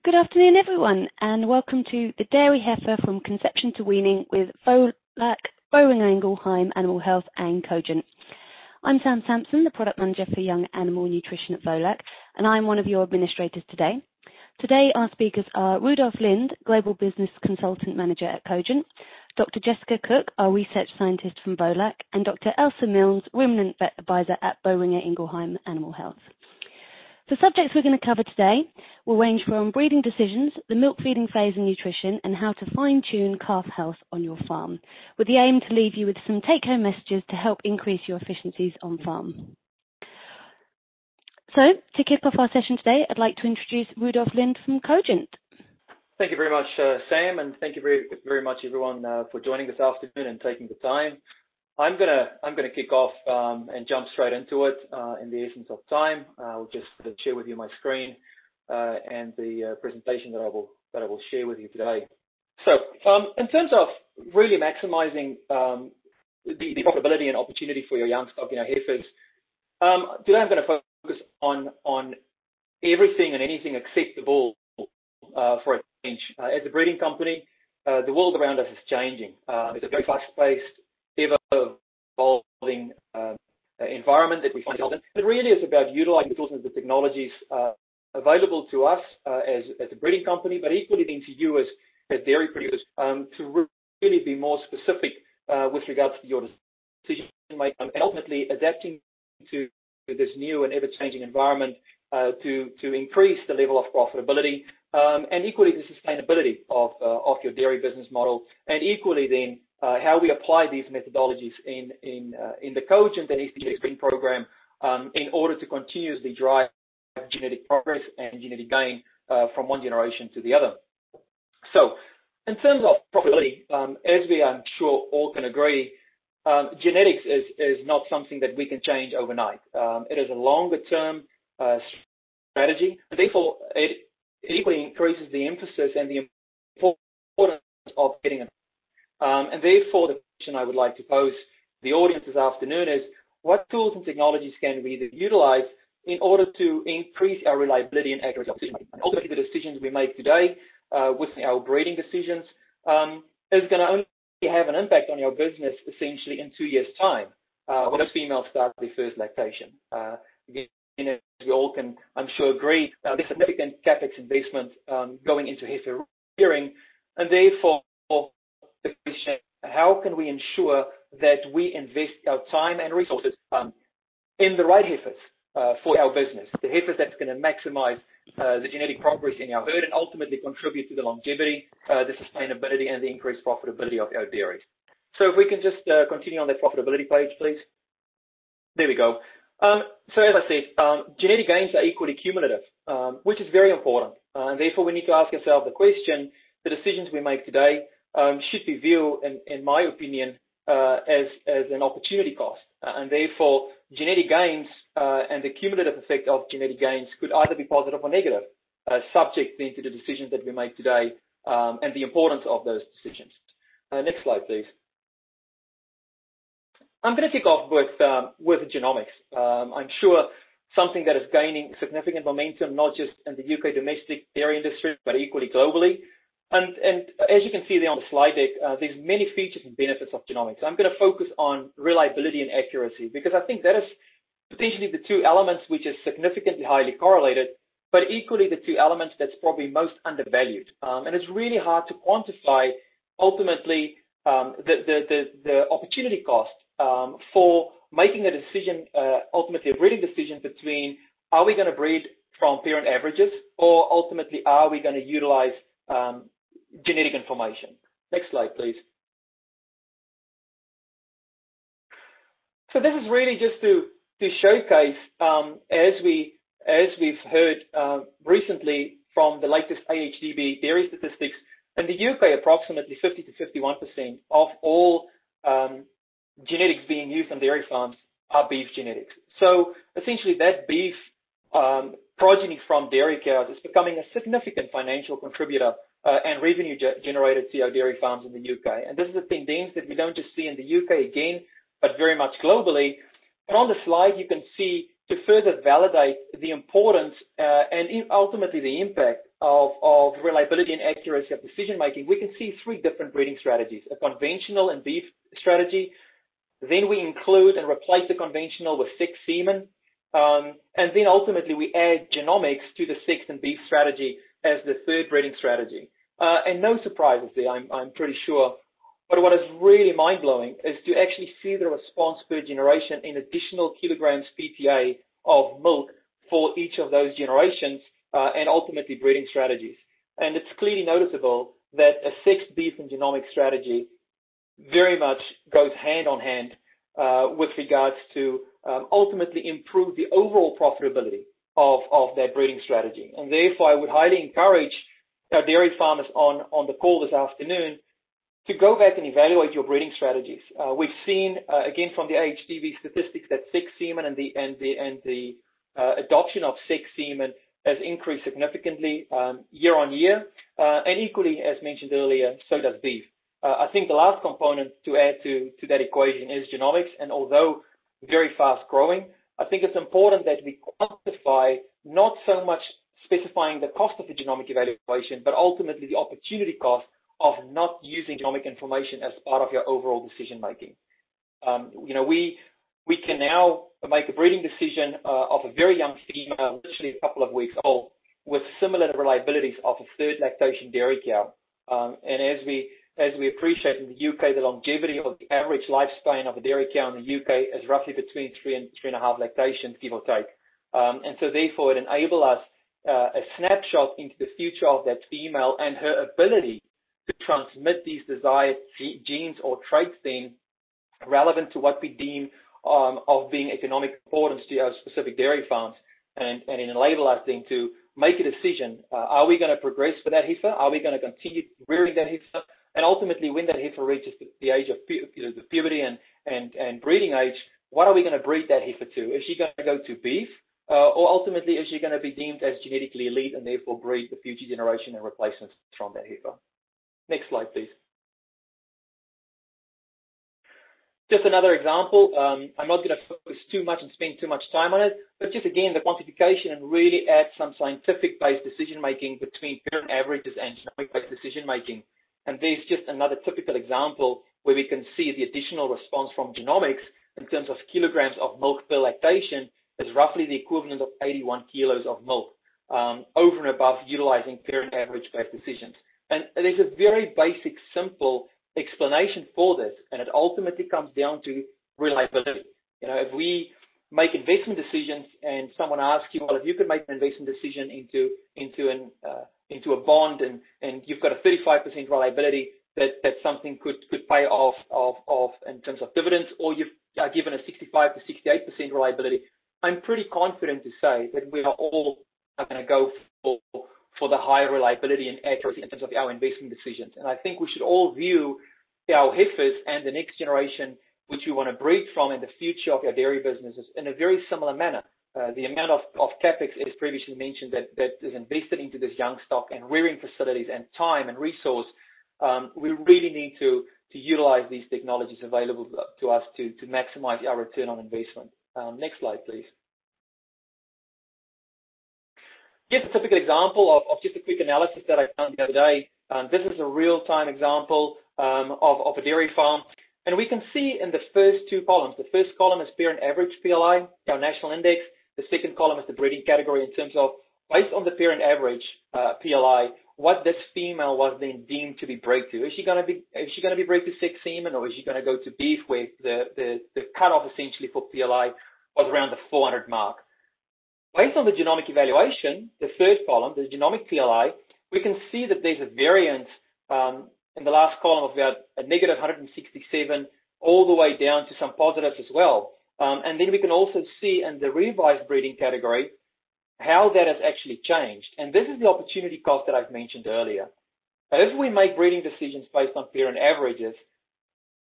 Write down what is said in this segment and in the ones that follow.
Good afternoon, everyone, and welcome to the Dairy Heifer from Conception to Weaning with Volac, Boehringer Ingelheim Animal Health and Cogent. I'm Sam Sampson, the Product Manager for Young Animal Nutrition at Volac, and I'm one of your administrators today. Today, our speakers are Rudolf Lind, Global Business Consultant Manager at Cogent, Dr. Jessica Cook, our Research Scientist from Volac, and Dr. Elsa Milnes, Ruminant Vet Advisor at Boehringer Ingelheim Animal Health. The subjects we're going to cover today will range from breeding decisions, the milk feeding phase and nutrition, and how to fine-tune calf health on your farm, with the aim to leave you with some take-home messages to help increase your efficiencies on farm. So, to kick off our session today, I'd like to introduce Rudolf Lind from Cogent. Thank you very much, Sam, and thank you very much, everyone, for joining this afternoon and taking the time. I'm gonna kick off and jump straight into it in the essence of time. I'll just share with you my screen and the presentation that I will share with you today. So, in terms of really maximizing the profitability and opportunity for your young stock, heifers, today I'm going to focus on everything and anything except the bull for a change. As a breeding company, the world around us is changing. It's a very fast-paced, ever-evolving environment that we find ourselves in. It really is about utilizing the tools and the technologies available to us as a breeding company, but equally then to you as dairy producers to really be more specific with regards to your decision making and ultimately adapting to this new and ever-changing environment to increase the level of profitability and equally the sustainability of your dairy business model, and equally then how we apply these methodologies in the Cogent and STGENETICS breeding program in order to continuously drive genetic progress and genetic gain from one generation to the other. So, in terms of profitability, as we I'm sure all can agree, genetics is not something that we can change overnight. It is a longer-term strategy, and therefore it equally increases the emphasis and the importance of getting it. And therefore, the question I would like to pose to the audience this afternoon is, what tools and technologies can we utilize in order to increase our reliability and accuracy of decision making? And ultimately, the decisions we make today with our breeding decisions is going to only have an impact on your business essentially in 2 years' time when those females start their first lactation. Again, as we all can, I'm sure, agree, there's significant capex investment going into heifer rearing, and therefore the question, how can we ensure that we invest our time and resources in the right heifers for our business, the heifers that's going to maximize the genetic progress in our herd and ultimately contribute to the longevity, the sustainability, and the increased profitability of our dairies. So if we can just continue on that profitability page, please. There we go. So as I said, genetic gains are equally cumulative, which is very important. And therefore, we need to ask ourselves the question, the decisions we make today should be viewed, in my opinion, as an opportunity cost. And therefore, genetic gains and the cumulative effect of genetic gains could either be positive or negative, subject then to the decisions that we make today and the importance of those decisions. Next slide, please. I'm going to kick off with genomics. I'm sure something that is gaining significant momentum, not just in the UK domestic dairy industry, but equally globally. And as you can see there on the slide deck, there's many features and benefits of genomics. I'm going to focus on reliability and accuracy because I think that is potentially the two elements which is significantly highly correlated, but equally the two elements that's probably most undervalued. And it's really hard to quantify ultimately the opportunity cost for making a decision, ultimately a breeding decision between are we going to breed from parent averages or ultimately are we going to utilize genetic information. Next slide, please. So this is really just to showcase, as we've heard recently from the latest AHDB dairy statistics, in the UK, approximately 50 to 51% of all genetics being used on dairy farms are beef genetics. So essentially that beef progeny from dairy cows is becoming a significant financial contributor and revenue generator to our dairy farms in the UK. And this is a tendency that we don't just see in the UK again, but very much globally. But on the slide, you can see to further validate the importance and ultimately the impact of reliability and accuracy of decision making, we can see three different breeding strategies: a conventional and beef strategy. Then we include and replace the conventional with sexed semen. And then ultimately we add genomics to the sexed and beef strategy as the third breeding strategy. And no surprises there, I'm pretty sure. But what is really mind-blowing is to actually see the response per generation in additional kilograms PTA of milk for each of those generations and ultimately breeding strategies. And it's clearly noticeable that a sexed beef and genomic strategy very much goes hand on hand with regards to ultimately improve the overall profitability of that breeding strategy. And therefore, I would highly encourage our dairy farmers on the call this afternoon to go back and evaluate your breeding strategies. We've seen, again, from the AHTV statistics that sexed semen and the adoption of sexed semen has increased significantly year on year. And equally, as mentioned earlier, so does beef. I think the last component to add to that equation is genomics. And although very fast growing, I think it's important that we quantify not so much specifying the cost of the genomic evaluation, but ultimately the opportunity cost of not using genomic information as part of your overall decision making. We can now make a breeding decision of a very young female, literally a couple of weeks old, with similar reliabilities of a third lactation dairy cow. And as we appreciate in the UK, the longevity of the average lifespan of a dairy cow in the UK is roughly between 3 and 3.5 lactations, give or take. And so therefore it enables us a snapshot into the future of that female and her ability to transmit these desired genes or traits then relevant to what we deem of being economic importance to our specific dairy farms, and enable us then to make a decision. Are we going to progress with that heifer? Are we going to continue rearing that heifer? And ultimately, when that heifer reaches the age of the puberty and breeding age, what are we going to breed that heifer to? Is she going to go to beef? Or ultimately, is she going to be deemed as genetically elite and therefore breed the future generation and replacements from that heifer? Next slide, please. Just another example. I'm not going to focus too much and spend too much time on it, but just again, the quantification and really add some scientific-based decision-making between parent averages and genomic-based decision-making. And there's just another typical example where we can see the additional response from genomics in terms of kilograms of milk per lactation is roughly the equivalent of 81 kilos of milk over and above utilizing parent average-based decisions. And there's a very basic, simple explanation for this, and it ultimately comes down to reliability. If we make investment decisions and someone asks you, well, if you could make an investment decision into a bond and you've got a 35% reliability that something could pay off in terms of dividends, or you've given a 65 to 68% reliability, I'm pretty confident to say that we are all going to go for the higher reliability and accuracy in terms of our investment decisions. And I think we should all view our heifers and the next generation which we want to breed from in the future of our dairy businesses in a very similar manner. The amount of capex, as previously mentioned, that is invested into this young stock and rearing facilities and time and resource, we really need to utilize these technologies available to us to maximize our return on investment. Next slide, please. Here's a typical example of just a quick analysis that I found the other day. This is a real-time example of a dairy farm. And we can see in the first two columns, the first column is parent average PLI, our national index. The second column is the breeding category in terms of, based on the parent average PLI, what this female was then deemed to be bred to. Is she going to be bred to sexed semen, or is she going to go to beef, where the cutoff essentially for PLI was around the 400 mark? Based on the genomic evaluation, the third column, the genomic PLI, we can see that there's a variance in the last column of about a negative 167 all the way down to some positives as well. And then we can also see in the revised breeding category how that has actually changed. And this is the opportunity cost that I've mentioned earlier. If we make breeding decisions based on parent averages,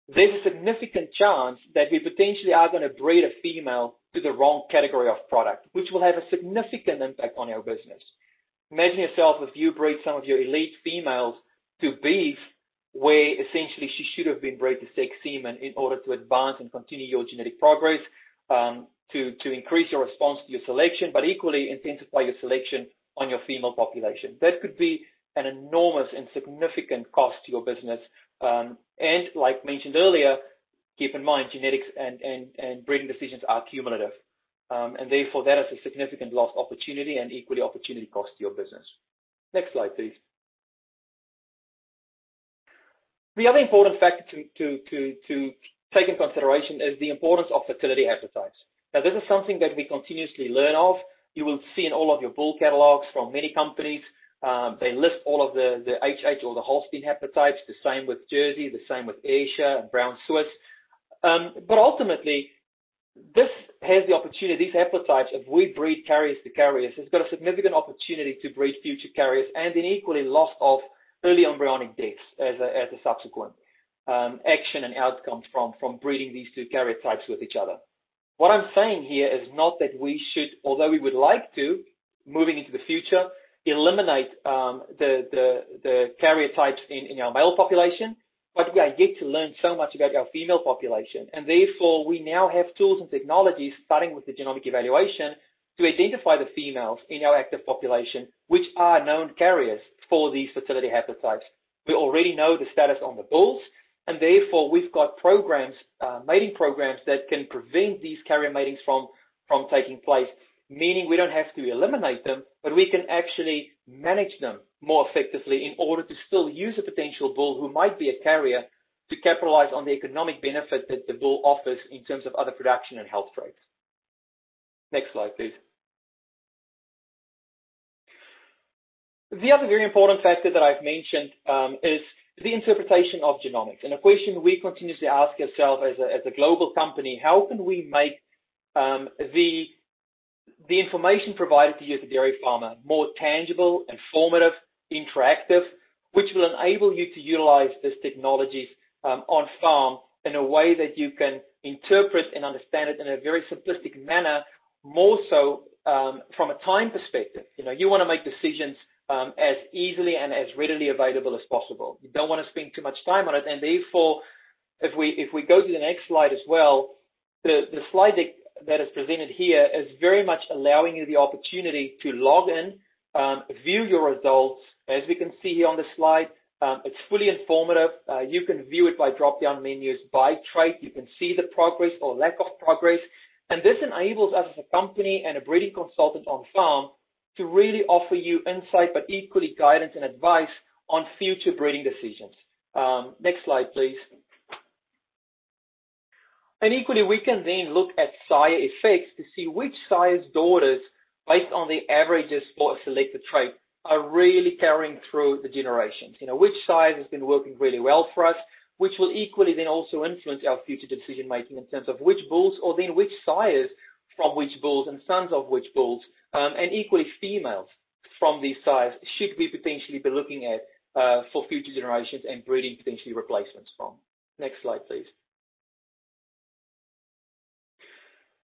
there's a significant chance that we potentially are going to breed a female to the wrong category of product, which will have a significant impact on our business. Imagine yourself if you breed some of your elite females to beef, where essentially she should have been bred to sexed semen in order to advance and continue your genetic progress. to increase your response to your selection, but equally intensify your selection on your female population. That could be an enormous and significant cost to your business. And like mentioned earlier, keep in mind genetics and breeding decisions are cumulative. And therefore that is a significant lost opportunity and equally opportunity cost to your business. Next slide, please. The other important factor to take in consideration is the importance of fertility haplotypes. Now, this is something that we continuously learn of. You will see in all of your bull catalogs from many companies. They list all of the HH or the Holstein haplotypes, the same with Jersey, the same with Ayrshire and Brown Swiss. But ultimately, this has the opportunity, these haplotypes, if we breed carriers to carriers, has got a significant opportunity to breed future carriers and then equally loss of early embryonic deaths as a subsequent action and outcome from breeding these two carrier types with each other. What I'm saying here is not that we should, although we would like to, moving into the future, eliminate the carrier types in our male population, but we are yet to learn so much about our female population. And therefore, we now have tools and technologies, starting with the genomic evaluation, to identify the females in our active population, which are known carriers for these fertility haplotypes. We already know the status on the bulls, and therefore we've got programs, mating programs that can prevent these carrier matings from taking place, meaning we don't have to eliminate them, but we can actually manage them more effectively in order to still use a potential bull who might be a carrier to capitalize on the economic benefit that the bull offers in terms of other production and health traits. Next slide, please. The other very important factor that I've mentioned is the interpretation of genomics. And a question we continuously ask ourselves as a global company: how can we make the information provided to you as a dairy farmer more tangible, informative, interactive, which will enable you to utilize these technologies on farm in a way that you can interpret and understand it in a very simplistic manner, more so from a time perspective. You want to make decisions as easily and as readily available as possible. You don't want to spend too much time on it, and therefore, if we go to the next slide as well, the slide deck that is presented here is very much allowing you the opportunity to log in, view your results. As we can see here on the slide, it's fully informative. You can view it by drop-down menus by trait. You can see the progress or lack of progress, and this enables us as a company and a breeding consultant on farm to really offer you insight, but equally guidance and advice on future breeding decisions. Next slide, please. And equally, we can then look at sire effects to see which sire's daughters, based on the averages for a selected trait, are really carrying through the generations. Which sires has been working really well for us, which will equally then also influence our future decision making in terms of which bulls or then which sires from which bulls and sons of which bulls, and equally females from these sires should we potentially be looking at for future generations and breeding potentially replacements from. Next slide, please.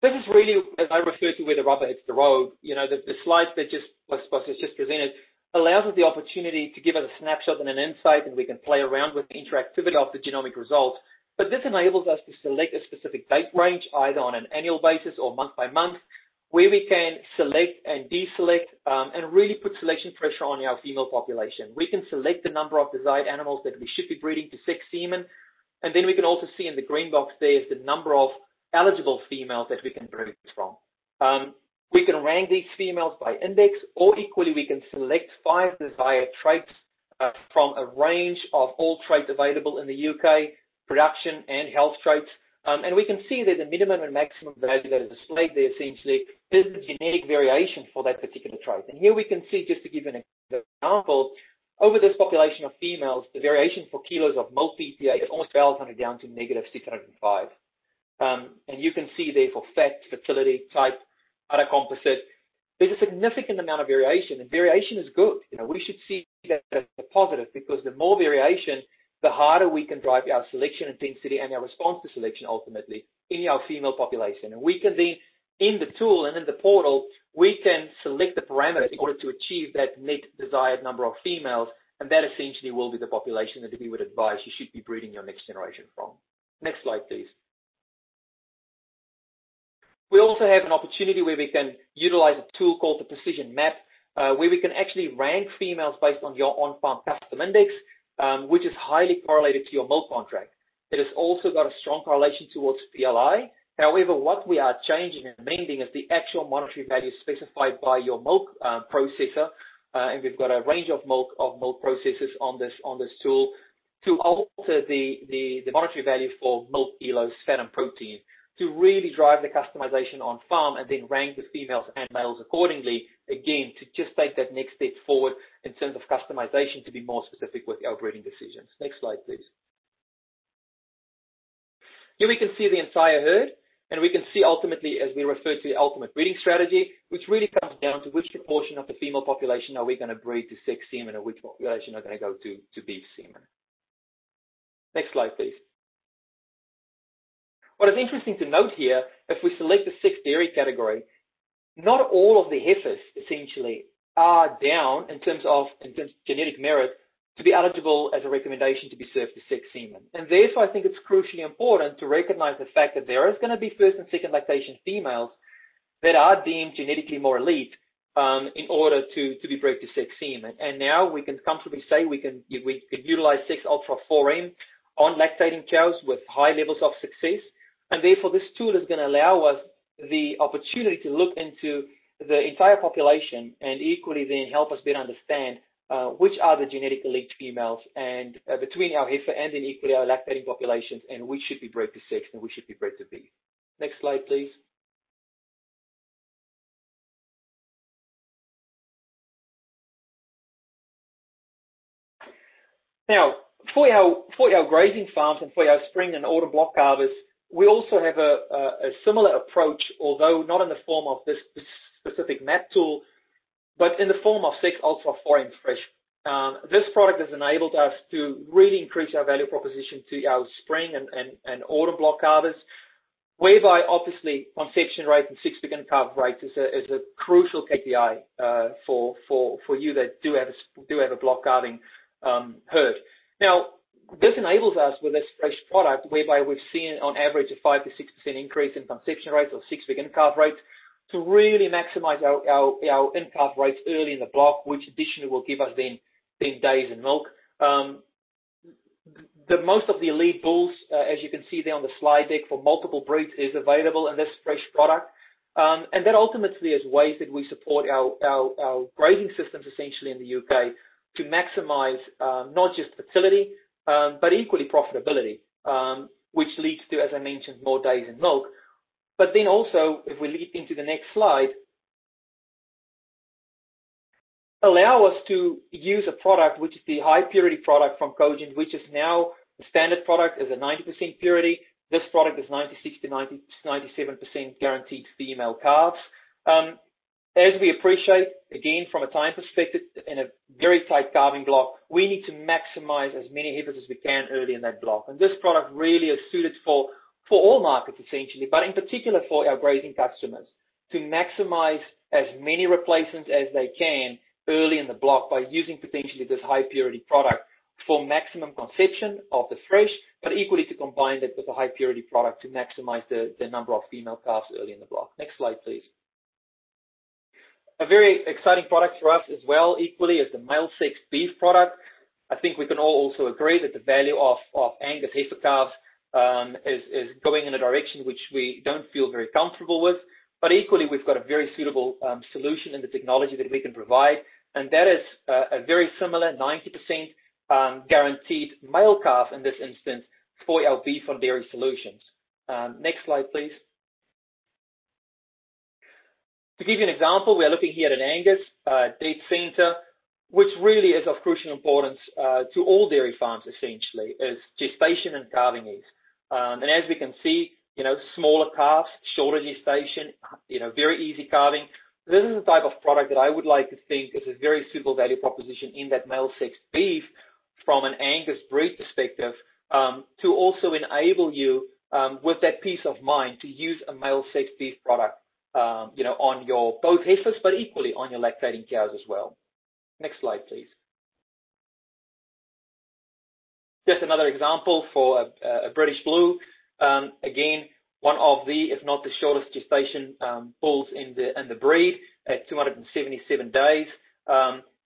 This is really, as I refer to, where the rubber hits the road. The slide that was just presented allows us the opportunity to give us a snapshot and an insight, and we can play around with the interactivity of the genomic results. But this enables us to select a specific date range, either on an annual basis or month by month, where we can select and deselect and really put selection pressure on our female population. We can select the number of desired animals that we should be breeding to sex semen, and then we can also see in the green box there is the number of eligible females that we can breed from. We can rank these females by index, or equally we can select 5 desired traits from a range of all traits available in the UK, production and health traits. And we can see that the minimum and maximum value that is displayed there essentially is the genetic variation for that particular trait. And here we can see, just to give you an example, over this population of females, the variation for kilos of milk PTA is almost 1,200 down to negative 605. And you can see there for fat, fertility, type, other composite, there's a significant amount of variation, and variation is good. We should see that as a positive, because the more variation, the harder we can drive our selection intensity and our response to selection ultimately in our female population. And we can then, in the tool and in the portal, we can select the parameters in order to achieve that net desired number of females, and that essentially will be the population that we would advise you should be breeding your next generation from. Next slide, please. We also have an opportunity where we can utilize a tool called the Precision Map, where we can actually rank females based on your on-farm custom index, which is highly correlated to your milk contract. It has also got a strong correlation towards PLI. However, what we are changing and amending is the actual monetary value specified by your milk processor, and we've got a range of milk processors on this tool to alter the monetary value for milk kilos, fat, and protein, to really drive the customization on farm and then rank the females and males accordingly, again, to just take that next step forward in terms of customization to be more specific with our breeding decisions. Next slide, please. Here we can see the entire herd, and we can see ultimately, as we refer to the ultimate breeding strategy, which really comes down to which proportion of the female population are we going to breed to sex semen and which population are going to go to beef semen. Next slide, please. What is interesting to note here, if we select the sex dairy category, not all of the heifers essentially are down in terms of genetic merit to be eligible as a recommendation to be served to sex semen. And therefore, I think it's crucially important to recognize the fact that there is going to be first and second lactation females that are deemed genetically more elite in order to be bred to sex semen. And now we can comfortably say we can utilize Sex Ultra 4M on lactating cows with high levels of success. And therefore, this tool is going to allow us the opportunity to look into the entire population and equally then help us better understand which are the genetic elite females and between our heifer and then equally our lactating populations, and which should be bred to sex and which should be bred to beef. Next slide, please. Now, for our grazing farms and for our spring and autumn block calvers, we also have a similar approach, although not in the form of this specific map tool, but in the form of Sex Ultra 4M Fresh. This product has enabled us to really increase our value proposition to our spring and autumn block calvers, whereby obviously conception rate and six-week calf rate is a crucial KPI for you that do have a block calving herd. Now, this enables us with this fresh product, whereby we've seen on average a 5 to 6% increase in conception rates or six-week in-calf rates, to really maximize our in-calf rates early in the block, which additionally will give us then days in milk. Most of the elite bulls, as you can see there on the slide deck, for multiple breeds is available in this fresh product. And that ultimately is ways that we support our grazing systems essentially in the UK to maximize not just fertility, but equally profitability, which leads to, as I mentioned, more days in milk. But then also, if we lead into the next slide, allow us to use a product which is the high purity product from Cogent, which is now the standard product is a 90% purity. This product is 96 to 97% guaranteed female calves. As we appreciate, again, from a time perspective, in a very tight calving block, we need to maximize as many heifers as we can early in that block. And this product really is suited for all markets, essentially, but in particular for our grazing customers, to maximize as many replacements as they can early in the block by using potentially this high purity product for maximum conception of the fresh, but equally to combine that with a high purity product to maximize the number of female calves early in the block. Next slide, please. A very exciting product for us as well, equally, is the male sex beef product. I think we can all also agree that the value of Angus heifer calves is going in a direction which we don't feel very comfortable with. But equally, we've got a very suitable solution in the technology that we can provide, and that is a very similar 90% guaranteed male calf in this instance for our beef on dairy solutions. Next slide, please. To give you an example, we're looking here at an Angus dead center, which really is of crucial importance to all dairy farms, essentially, is gestation and calving ease. And as we can see, smaller calves, shorter gestation, very easy calving. This is the type of product that I would like to think is a very suitable value proposition in that male sex beef from an Angus breed perspective, to also enable you with that peace of mind to use a male sex beef product, on your both heifers, but equally on your lactating cows as well. Next slide, please. Just another example for a British Blue. Again, one of the, if not the shortest gestation bulls in the breed at 277 days.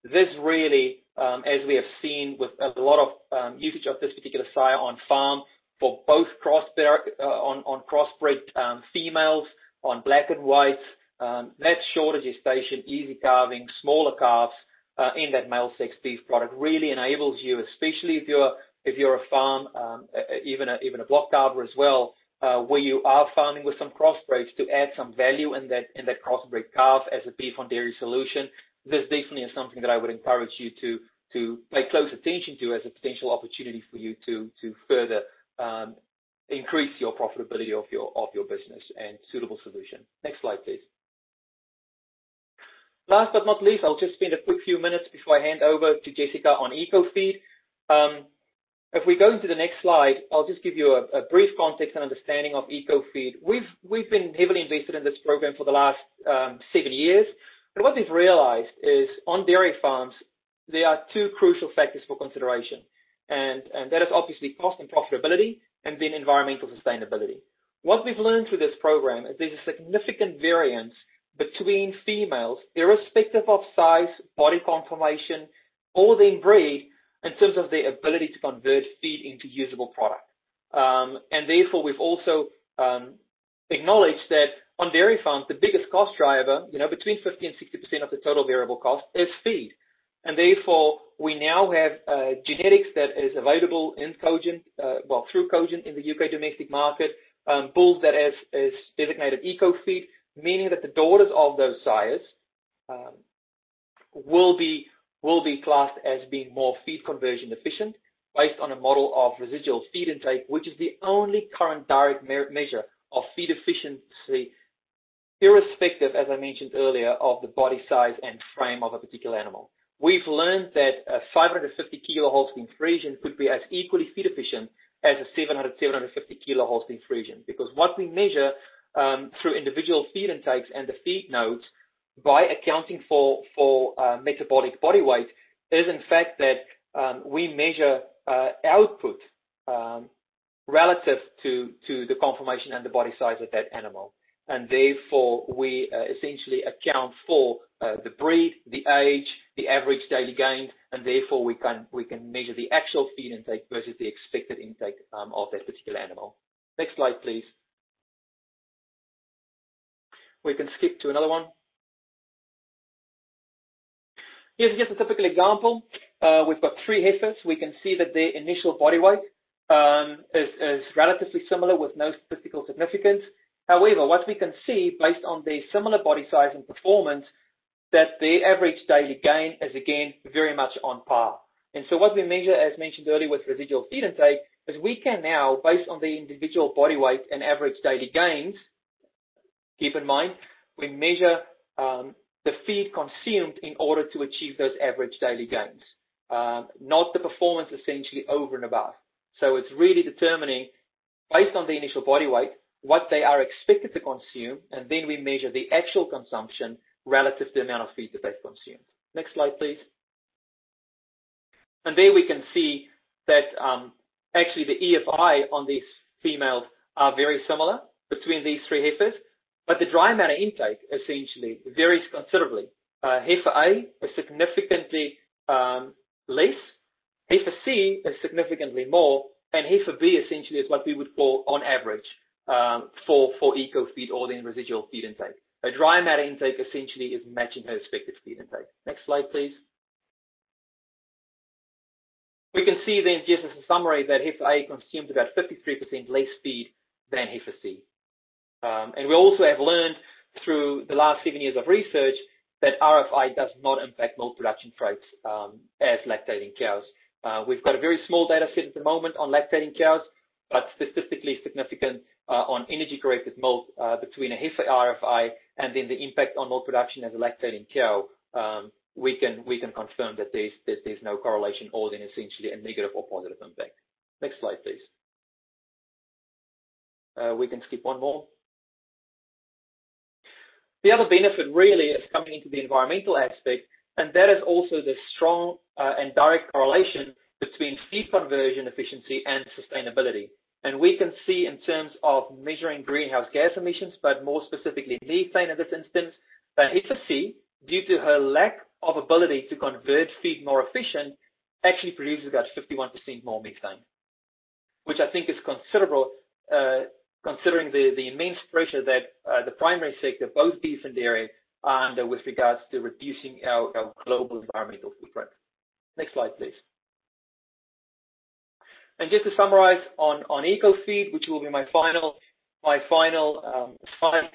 This really, as we have seen with a lot of usage of this particular sire on farm for both on crossbred females, on black and whites, that shorter gestation, easy calving, smaller calves in that male sex beef product really enables you, especially if you're a farm, even a block calver as well, where you are farming with some crossbreds, to add some value in that crossbred calf as a beef on dairy solution. This definitely is something that I would encourage you to pay close attention to as a potential opportunity for you to further increase your profitability of your business and suitable solution. Next slide, please. Last but not least, I'll just spend a quick few minutes before I hand over to Jessica on ecofeed. If we go into the next slide, I'll just give you a brief context and understanding of ecofeed. We've been heavily invested in this program for the last 7 years. But what we've realized is on dairy farms, there are two crucial factors for consideration. And that is obviously cost and profitability, and then environmental sustainability. What we've learned through this program is there's a significant variance between females, irrespective of size, body conformation, or then breed, in terms of their ability to convert feed into usable product. And therefore, we've also acknowledged that on dairy farms, the biggest cost driver, between 50 and 60% of the total variable cost is feed. And therefore, we now have genetics that is available in Cogent, through Cogent in the UK domestic market, bulls that is designated ecofeed, meaning that the daughters of those sires will be classed as being more feed conversion efficient based on a model of residual feed intake, which is the only current direct measure of feed efficiency, irrespective, as I mentioned earlier, of the body size and frame of a particular animal. We've learned that a 550 kilo Holstein Friesian could be as equally feed efficient as a 750 kilo Holstein Friesian, because what we measure through individual feed intakes and the feed nodes, by accounting for metabolic body weight, is in fact that we measure output relative to the conformation and the body size of that animal. And therefore, we essentially account for the breed, the age, the average daily gains, and therefore we can measure the actual feed intake versus the expected intake of that particular animal. Next slide, please. We can skip to another one. Here's just a typical example. We've got 3 heifers. We can see that their initial body weight is relatively similar with no statistical significance. However, what we can see based on their similar body size and performance, that their average daily gain is again very much on par. And so what we measure, as mentioned earlier with residual feed intake, is we can now, based on the individual body weight and average daily gains, keep in mind, we measure the feed consumed in order to achieve those average daily gains, not the performance essentially over and above. So it's really determining, based on the initial body weight, what they are expected to consume, and then we measure the actual consumption relative to the amount of feed that they've consumed. Next slide, please. And there we can see that actually the EFI on these females are very similar between these 3 heifers, but the dry matter intake essentially varies considerably. Heifer A is significantally less, heifer C is significantly more, and heifer B essentially is what we would call on average for eco-feed or then residual feed intake. A dry matter intake essentially is matching her expected feed intake. Next slide, please. We can see then, just as a summary, that heifer A consumed about 53% less feed than heifer C. And we also have learned through the last 7 years of research that RFI does not impact milk production traits as lactating cows. We've got a very small data set at the moment on lactating cows, but statistically significant on energy-corrected milk between a heifer RFI and then the impact on milk production as a lactating cow. We can confirm that there's no correlation or then essentially a negative or positive impact. Next slide, please. We can skip one more. The other benefit really is coming into the environmental aspect, and that is also the strong and direct correlation between feed conversion efficiency and sustainability. And we can see in terms of measuring greenhouse gas emissions, but more specifically methane in this instance, that heifer C, due to her lack of ability to convert feed more efficient, actually produces about 51% more methane, which I think is considerable, considering the immense pressure that the primary sector, both beef and dairy, are under with regards to reducing our global environmental footprint. Next slide, please. And just to summarize on ecofeed, which will be my final slide.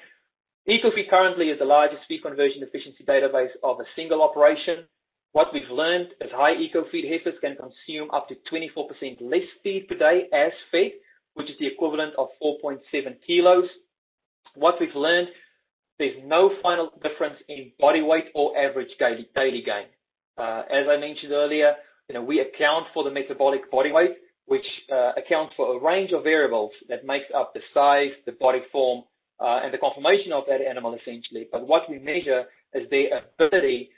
Ecofeed currently is the largest feed conversion efficiency database of a single operation. What we've learned is high ecofeed heifers can consume up to 24% less feed per day as fed, which is the equivalent of 4.7 kilos. What we've learned, there's no final difference in body weight or average daily gain. As I mentioned earlier, we account for the metabolic body weight, which accounts for a range of variables that makes up the size, the body form, and the conformation of that animal essentially. But what we measure is their ability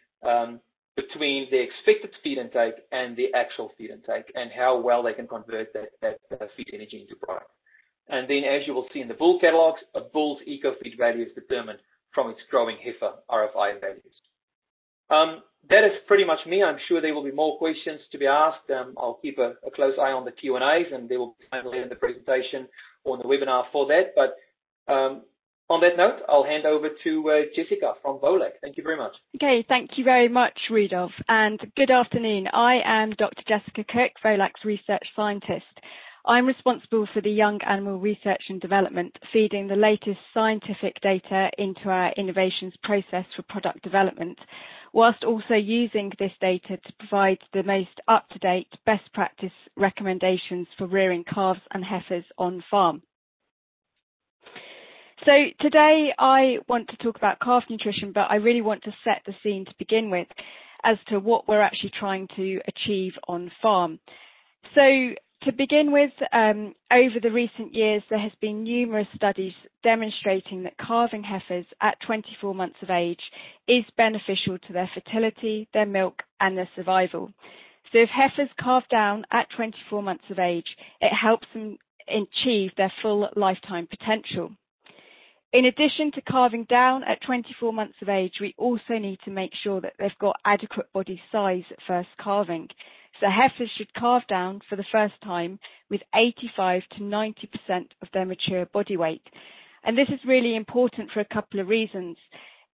between the expected feed intake and the actual feed intake, and how well they can convert that feed energy into product. And then, as you will see in the bull catalogs, a bull's ecofeed value is determined from its growing heifer RFI values. That is pretty much me. I'm sure there will be more questions to be asked. I'll keep a close eye on the Q&As, and there will be time later in the presentation or in the webinar for that. But on that note, I'll hand over to Jessica from VOLAC. Thank you very much. Okay, thank you very much, Rudolf, and good afternoon. I am Dr. Jessica Cook, VOLAC's research scientist. I'm responsible for the young animal research and development, feeding the latest scientific data into our innovations process for product development, whilst also using this data to provide the most up-to-date best practice recommendations for rearing calves and heifers on farm. So today I want to talk about calf nutrition, but I really want to set the scene to begin with as to what we're actually trying to achieve on farm. So to begin with, over the recent years, there has been numerous studies demonstrating that calving heifers at 24 months of age is beneficial to their fertility, their milk, and their survival. So if heifers calve down at 24 months of age, it helps them achieve their full lifetime potential. In addition to calving down at 24 months of age, we also need to make sure that they've got adequate body size at first calving. So heifers should calve down for the first time with 85 to 90% of their mature body weight. And this is really important for a couple of reasons.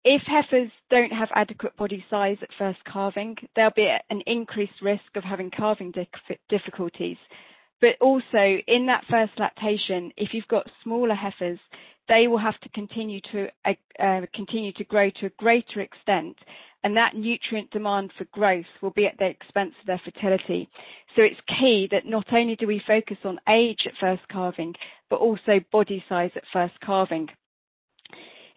If heifers don't have adequate body size at first calving, there'll be an increased risk of having calving difficulties. But also in that first lactation, if you've got smaller heifers, they will have to continue to grow to a greater extent, and that nutrient demand for growth will be at the expense of their fertility. So it's key that not only do we focus on age at first calving, but also body size at first calving.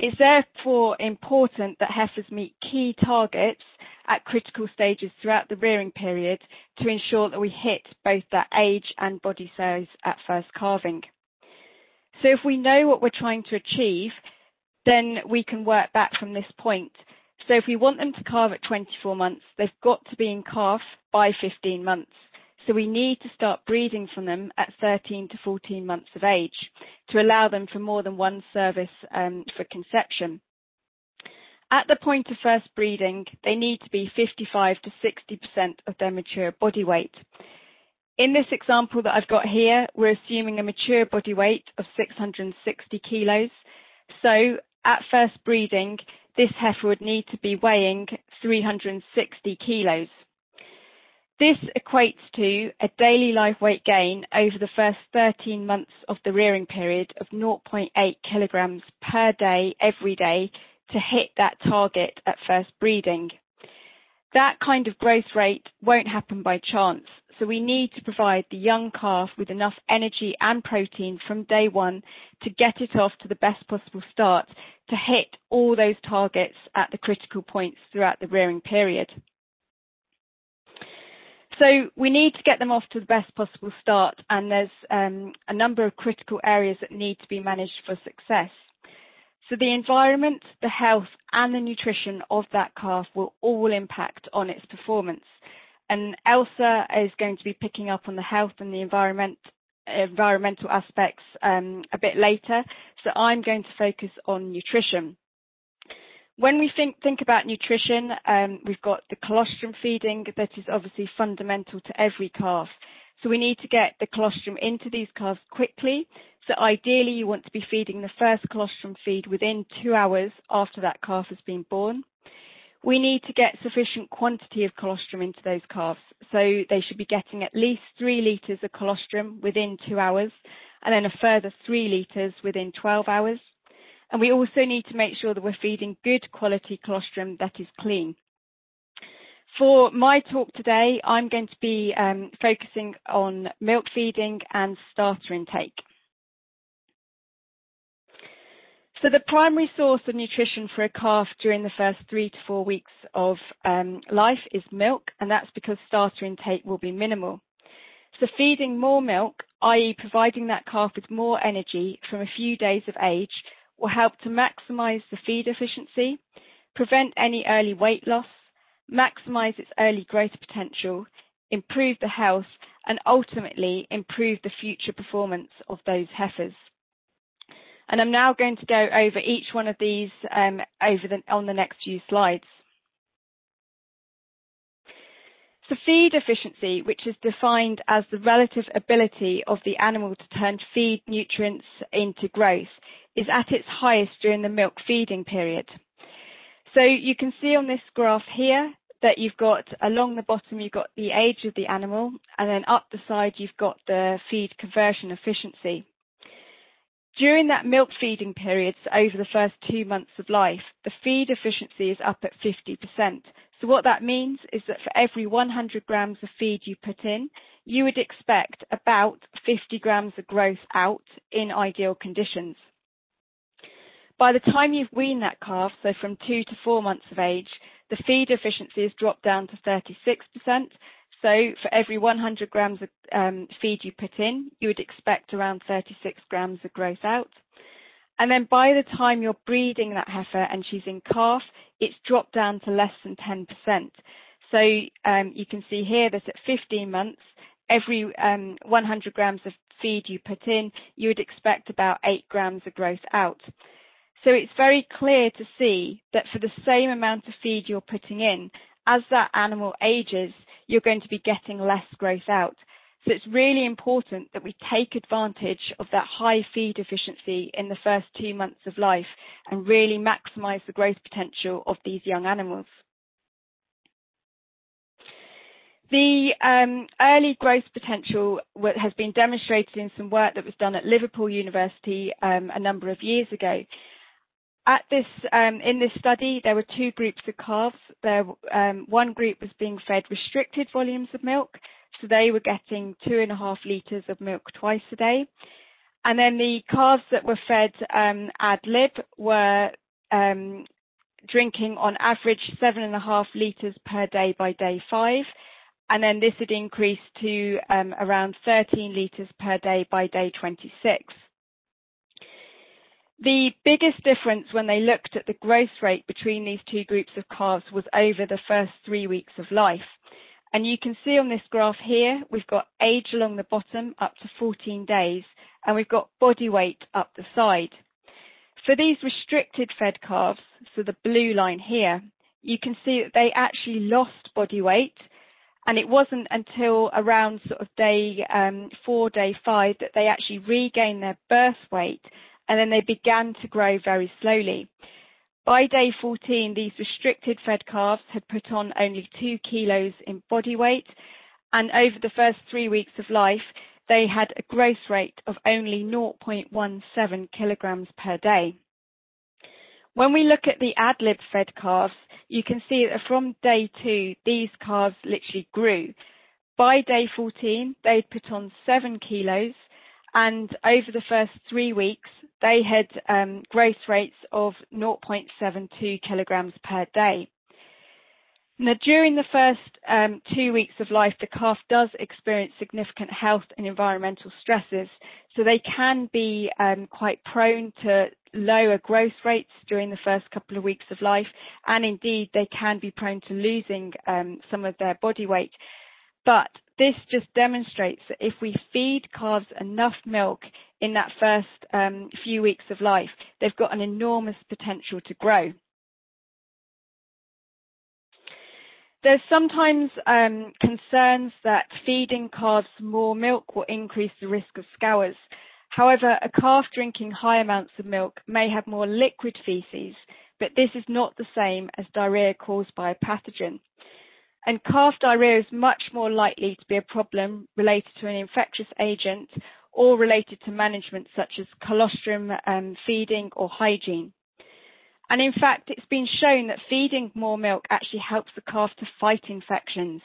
It's therefore important that heifers meet key targets at critical stages throughout the rearing period to ensure that we hit both that age and body size at first calving. So if we know what we're trying to achieve, then we can work back from this point. So if we want them to calve at 24 months, they've got to be in calf by 15 months. So we need to start breeding from them at 13 to 14 months of age to allow them for more than one service for conception. At the point of first breeding, they need to be 55 to 60% of their mature body weight. In this example that I've got here, we're assuming a mature body weight of 660 kilos. So at first breeding, this heifer would need to be weighing 360 kilos. This equates to a daily live weight gain over the first 13 months of the rearing period of 0.8 kilograms per day, every day, to hit that target at first breeding. That kind of growth rate won't happen by chance, so we need to provide the young calf with enough energy and protein from day one to get it off to the best possible start to hit all those targets at the critical points throughout the rearing period. So we need to get them off to the best possible start, and there's a number of critical areas that need to be managed for success. So the environment, the health, and the nutrition of that calf will all impact on its performance. And Elsa is going to be picking up on the health and the environment environmental aspects a bit later, so I'm going to focus on nutrition. When we think about nutrition, we've got the colostrum feeding that is obviously fundamental to every calf. So we need to get the colostrum into these calves quickly. So ideally you want to be feeding the first colostrum feed within 2 hours after that calf has been born. We need to get sufficient quantity of colostrum into those calves. So they should be getting at least 3 litres of colostrum within 2 hours, and then a further 3 litres within 12 hours. And we also need to make sure that we're feeding good quality colostrum that is clean. For my talk today, I'm going to be focusing on milk feeding and starter intake. So the primary source of nutrition for a calf during the first 3 to 4 weeks of life is milk, and that's because starter intake will be minimal. So feeding more milk, i.e. providing that calf with more energy from a few days of age, will help to maximise the feed efficiency, prevent any early weight loss, maximise its early growth potential, improve the health, and ultimately improve the future performance of those heifers. And I'm now going to go over each one of these on the next few slides. So feed efficiency, which is defined as the relative ability of the animal to turn feed nutrients into growth, is at its highest during the milk feeding period. So you can see on this graph here that you've got, along the bottom, you've got the age of the animal, and then up the side, you've got the feed conversion efficiency. During that milk feeding period, so over the first 2 months of life, the feed efficiency is up at 50%. So what that means is that for every 100 grams of feed you put in, you would expect about 50 grams of growth out in ideal conditions. By the time you've weaned that calf, so from 2 to 4 months of age, the feed efficiency has dropped down to 36%. So for every 100 grams of feed you put in, you would expect around 36 grams of growth out. And then by the time you're breeding that heifer and she's in calf, it's dropped down to less than 10%. So you can see here that at 15 months, every 100 grams of feed you put in, you would expect about 8 grams of growth out. So it's very clear to see that for the same amount of feed you're putting in, as that animal ages, you're going to be getting less growth out. So it's really important that we take advantage of that high feed efficiency in the first 2 months of life and really maximise the growth potential of these young animals. The early growth potential has been demonstrated in some work that was done at Liverpool University a number of years ago. At this, in this study, there were 2 groups of calves. One group was being fed restricted volumes of milk, so they were getting 2.5 litres of milk twice a day. And then the calves that were fed ad lib were drinking on average 7.5 litres per day by day 5. And then this had increased to around 13 litres per day by day 26. The biggest difference when they looked at the growth rate between these 2 groups of calves was over the first 3 weeks of life. And you can see on this graph here, we've got age along the bottom up to 14 days, and we've got body weight up the side. For these restricted fed calves, so the blue line here, you can see that they actually lost body weight, and it wasn't until around sort of day 4, day 5 that they actually regained their birth weight, and then they began to grow very slowly. By day 14, these restricted fed calves had put on only 2 kilos in body weight, and over the first 3 weeks of life, they had a growth rate of only 0.17 kilograms per day. When we look at the ad lib fed calves, you can see that from day 2, these calves literally grew. By day 14, they'd put on 7 kilos, and over the first 3 weeks, they had growth rates of 0.72 kilograms per day. Now, during the first 2 weeks of life, the calf does experience significant health and environmental stresses, so they can be quite prone to lower growth rates during the first couple of weeks of life, and indeed they can be prone to losing some of their body weight. But this just demonstrates that if we feed calves enough milk in that first few weeks of life, they've got an enormous potential to grow. There's sometimes concerns that feeding calves more milk will increase the risk of scours. However, a calf drinking high amounts of milk may have more liquid feces, but this is not the same as diarrhea caused by a pathogen. And calf diarrhea is much more likely to be a problem related to an infectious agent or related to management such as colostrum, feeding or hygiene. And in fact, it's been shown that feeding more milk actually helps the calf to fight infections.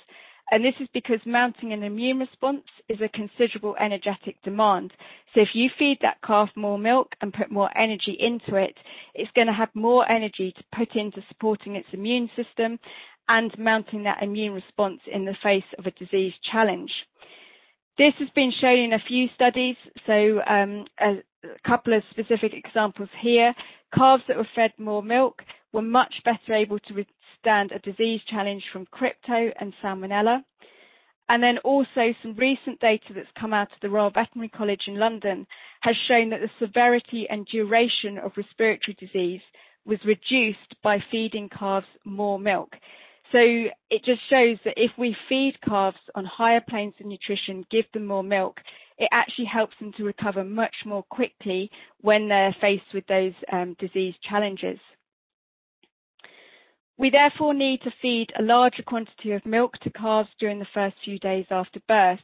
And this is because mounting an immune response is a considerable energetic demand. So if you feed that calf more milk and put more energy into it, it's going to have more energy to put into supporting its immune system and mounting that immune response in the face of a disease challenge. This has been shown in a few studies, so a couple of specific examples here. Calves that were fed more milk were much better able to withstand a disease challenge from crypto and salmonella. And then also some recent data that's come out of the Royal Veterinary College in London has shown that the severity and duration of respiratory disease was reduced by feeding calves more milk. So it just shows that if we feed calves on higher planes of nutrition, give them more milk, it actually helps them to recover much more quickly when they're faced with those disease challenges. We therefore need to feed a larger quantity of milk to calves during the first few days after birth,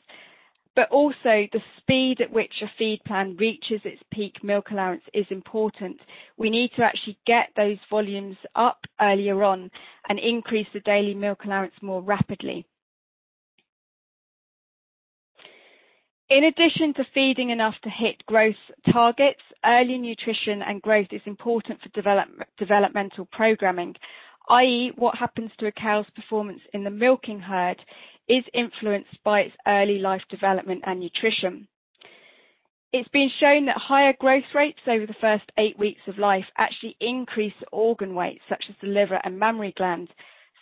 but also the speed at which a feed plan reaches its peak milk allowance is important. We need to actually get those volumes up earlier on and increase the daily milk allowance more rapidly. In addition to feeding enough to hit growth targets, early nutrition and growth is important for developmental programming, i.e. what happens to a cow's performance in the milking herd is influenced by its early life development and nutrition. It's been shown that higher growth rates over the first 8 weeks of life actually increase organ weight, such as the liver and mammary gland.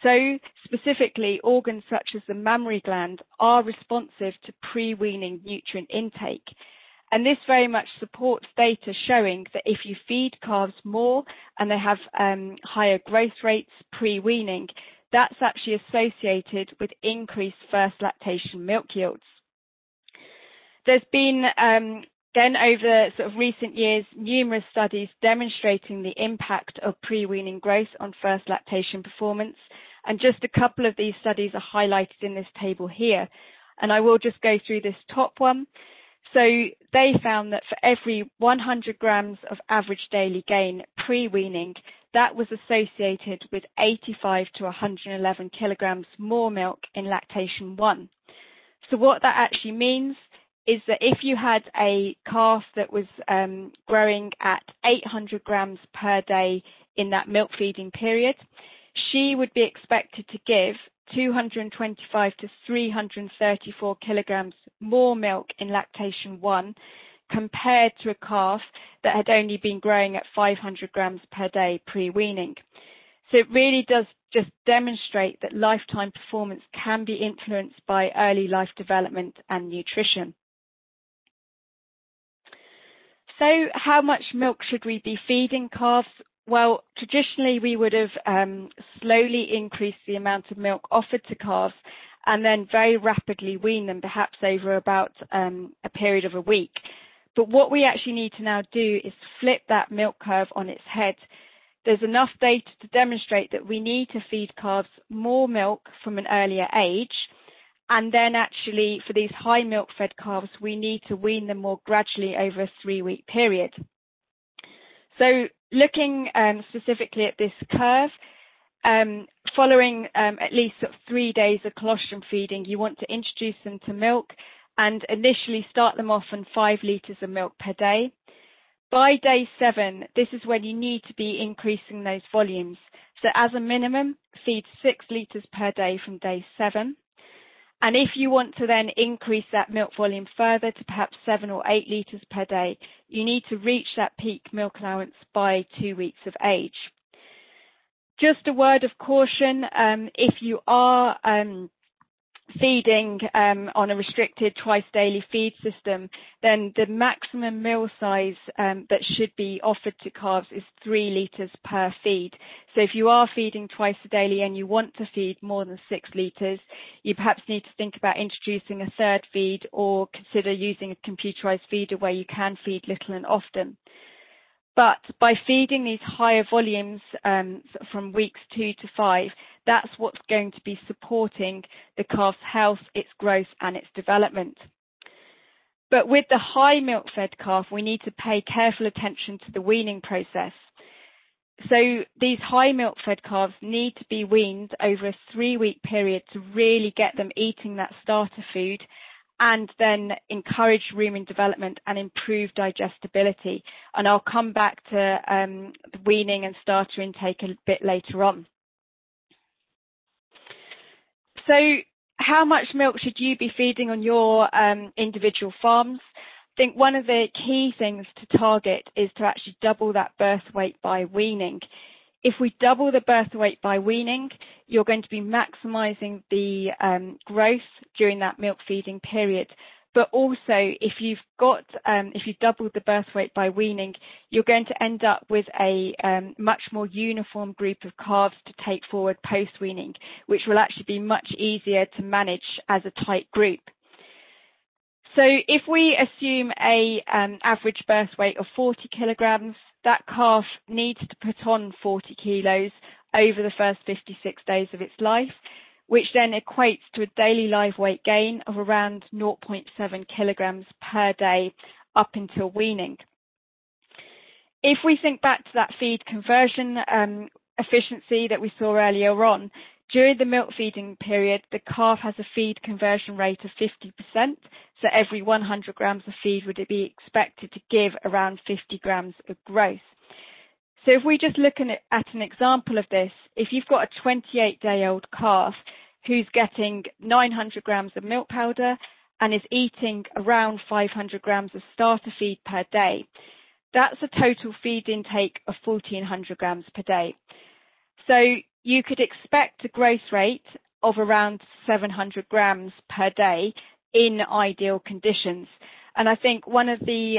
So specifically, organs such as the mammary gland are responsive to pre-weaning nutrient intake. And this very much supports data showing that if you feed calves more and they have higher growth rates pre-weaning, that's actually associated with increased first lactation milk yields. There's been, again, over sort of recent years, numerous studies demonstrating the impact of pre-weaning growth on first lactation performance. And just a couple of these studies are highlighted in this table here. And I will just go through this top one. So they found that for every 100 grams of average daily gain pre-weaning, that was associated with 85 to 111 kilograms more milk in lactation 1. So what that actually means is that if you had a calf that was growing at 800 grams per day in that milk feeding period, she would be expected to give 225 to 334 kilograms more milk in lactation 1 compared to a calf that had only been growing at 500 grams per day pre-weaning. So it really does just demonstrate that lifetime performance can be influenced by early life development and nutrition. So how much milk should we be feeding calves? Well, traditionally we would have slowly increased the amount of milk offered to calves and then very rapidly wean them, perhaps over about a period of a week. But what we actually need to now do is flip that milk curve on its head. There's enough data to demonstrate that we need to feed calves more milk from an earlier age, and then actually for these high milk fed calves we need to wean them more gradually over a 3-week period. So looking specifically at this curve, following at least sort of 3 days of colostrum feeding, you want to introduce them to milk and initially start them off on 5 litres of milk per day. By day 7, this is when you need to be increasing those volumes. So as a minimum, feed 6 litres per day from day 7. And if you want to then increase that milk volume further to perhaps 7 or 8 litres per day, you need to reach that peak milk allowance by 2 weeks of age. Just a word of caution, if you are feeding on a restricted twice daily feed system, then the maximum meal size that should be offered to calves is 3 litres per feed. So if you are feeding twice a daily and you want to feed more than 6 litres, you perhaps need to think about introducing a third feed or consider using a computerised feeder where you can feed little and often. But by feeding these higher volumes from weeks 2 to 5, that's what's going to be supporting the calf's health, its growth and its development. But with the high milk-fed calf, we need to pay careful attention to the weaning process. So these high milk-fed calves need to be weaned over a 3-week period to really get them eating that starter food and then encourage rumen development and improve digestibility. And I'll come back to the weaning and starter intake a bit later on. So how much milk should you be feeding on your individual farms? I think one of the key things to target is to actually double that birth weight by weaning. If we double the birth weight by weaning, you're going to be maximising the growth during that milk feeding period. But also, if you double the birth weight by weaning, you're going to end up with a much more uniform group of calves to take forward post-weaning, which will actually be much easier to manage as a tight group. So if we assume a average birth weight of 40 kilograms, that calf needs to put on 40 kilos over the first 56 days of its life, which then equates to a daily live weight gain of around 0.7 kilograms per day up until weaning. If we think back to that feed conversion efficiency that we saw earlier on, during the milk feeding period, the calf has a feed conversion rate of 50%. So every 100 grams of feed would be expected to give around 50 grams of growth. So if we just look at an example of this, if you've got a 28-day-old calf who's getting 900 grams of milk powder and is eating around 500 grams of starter feed per day, that's a total feed intake of 1,400 grams per day. So you could expect a growth rate of around 700 grams per day in ideal conditions. And I think one of the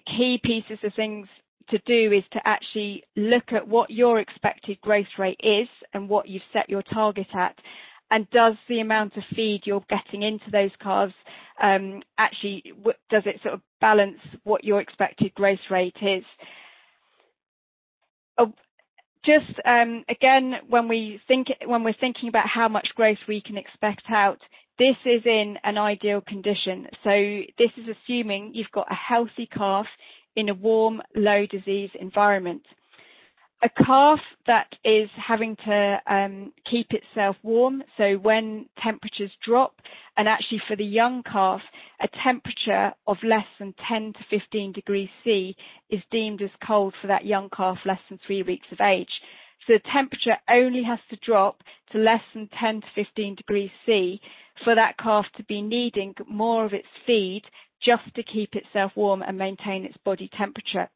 key pieces of things to do is to actually look at what your expected growth rate is and what you've set your target at, and does the amount of feed you're getting into those calves does it sort of balance what your expected growth rate is? Again, when we're thinking about how much growth we can expect out, this is in an ideal condition. So this is assuming you've got a healthy calf in a warm, low disease environment. A calf that is having to keep itself warm, so when temperatures drop, and actually for the young calf, a temperature of less than 10 to 15 degrees C is deemed as cold for that young calf less than 3 weeks of age. So the temperature only has to drop to less than 10 to 15 degrees C for that calf to be needing more of its feed just to keep itself warm and maintain its body temperature.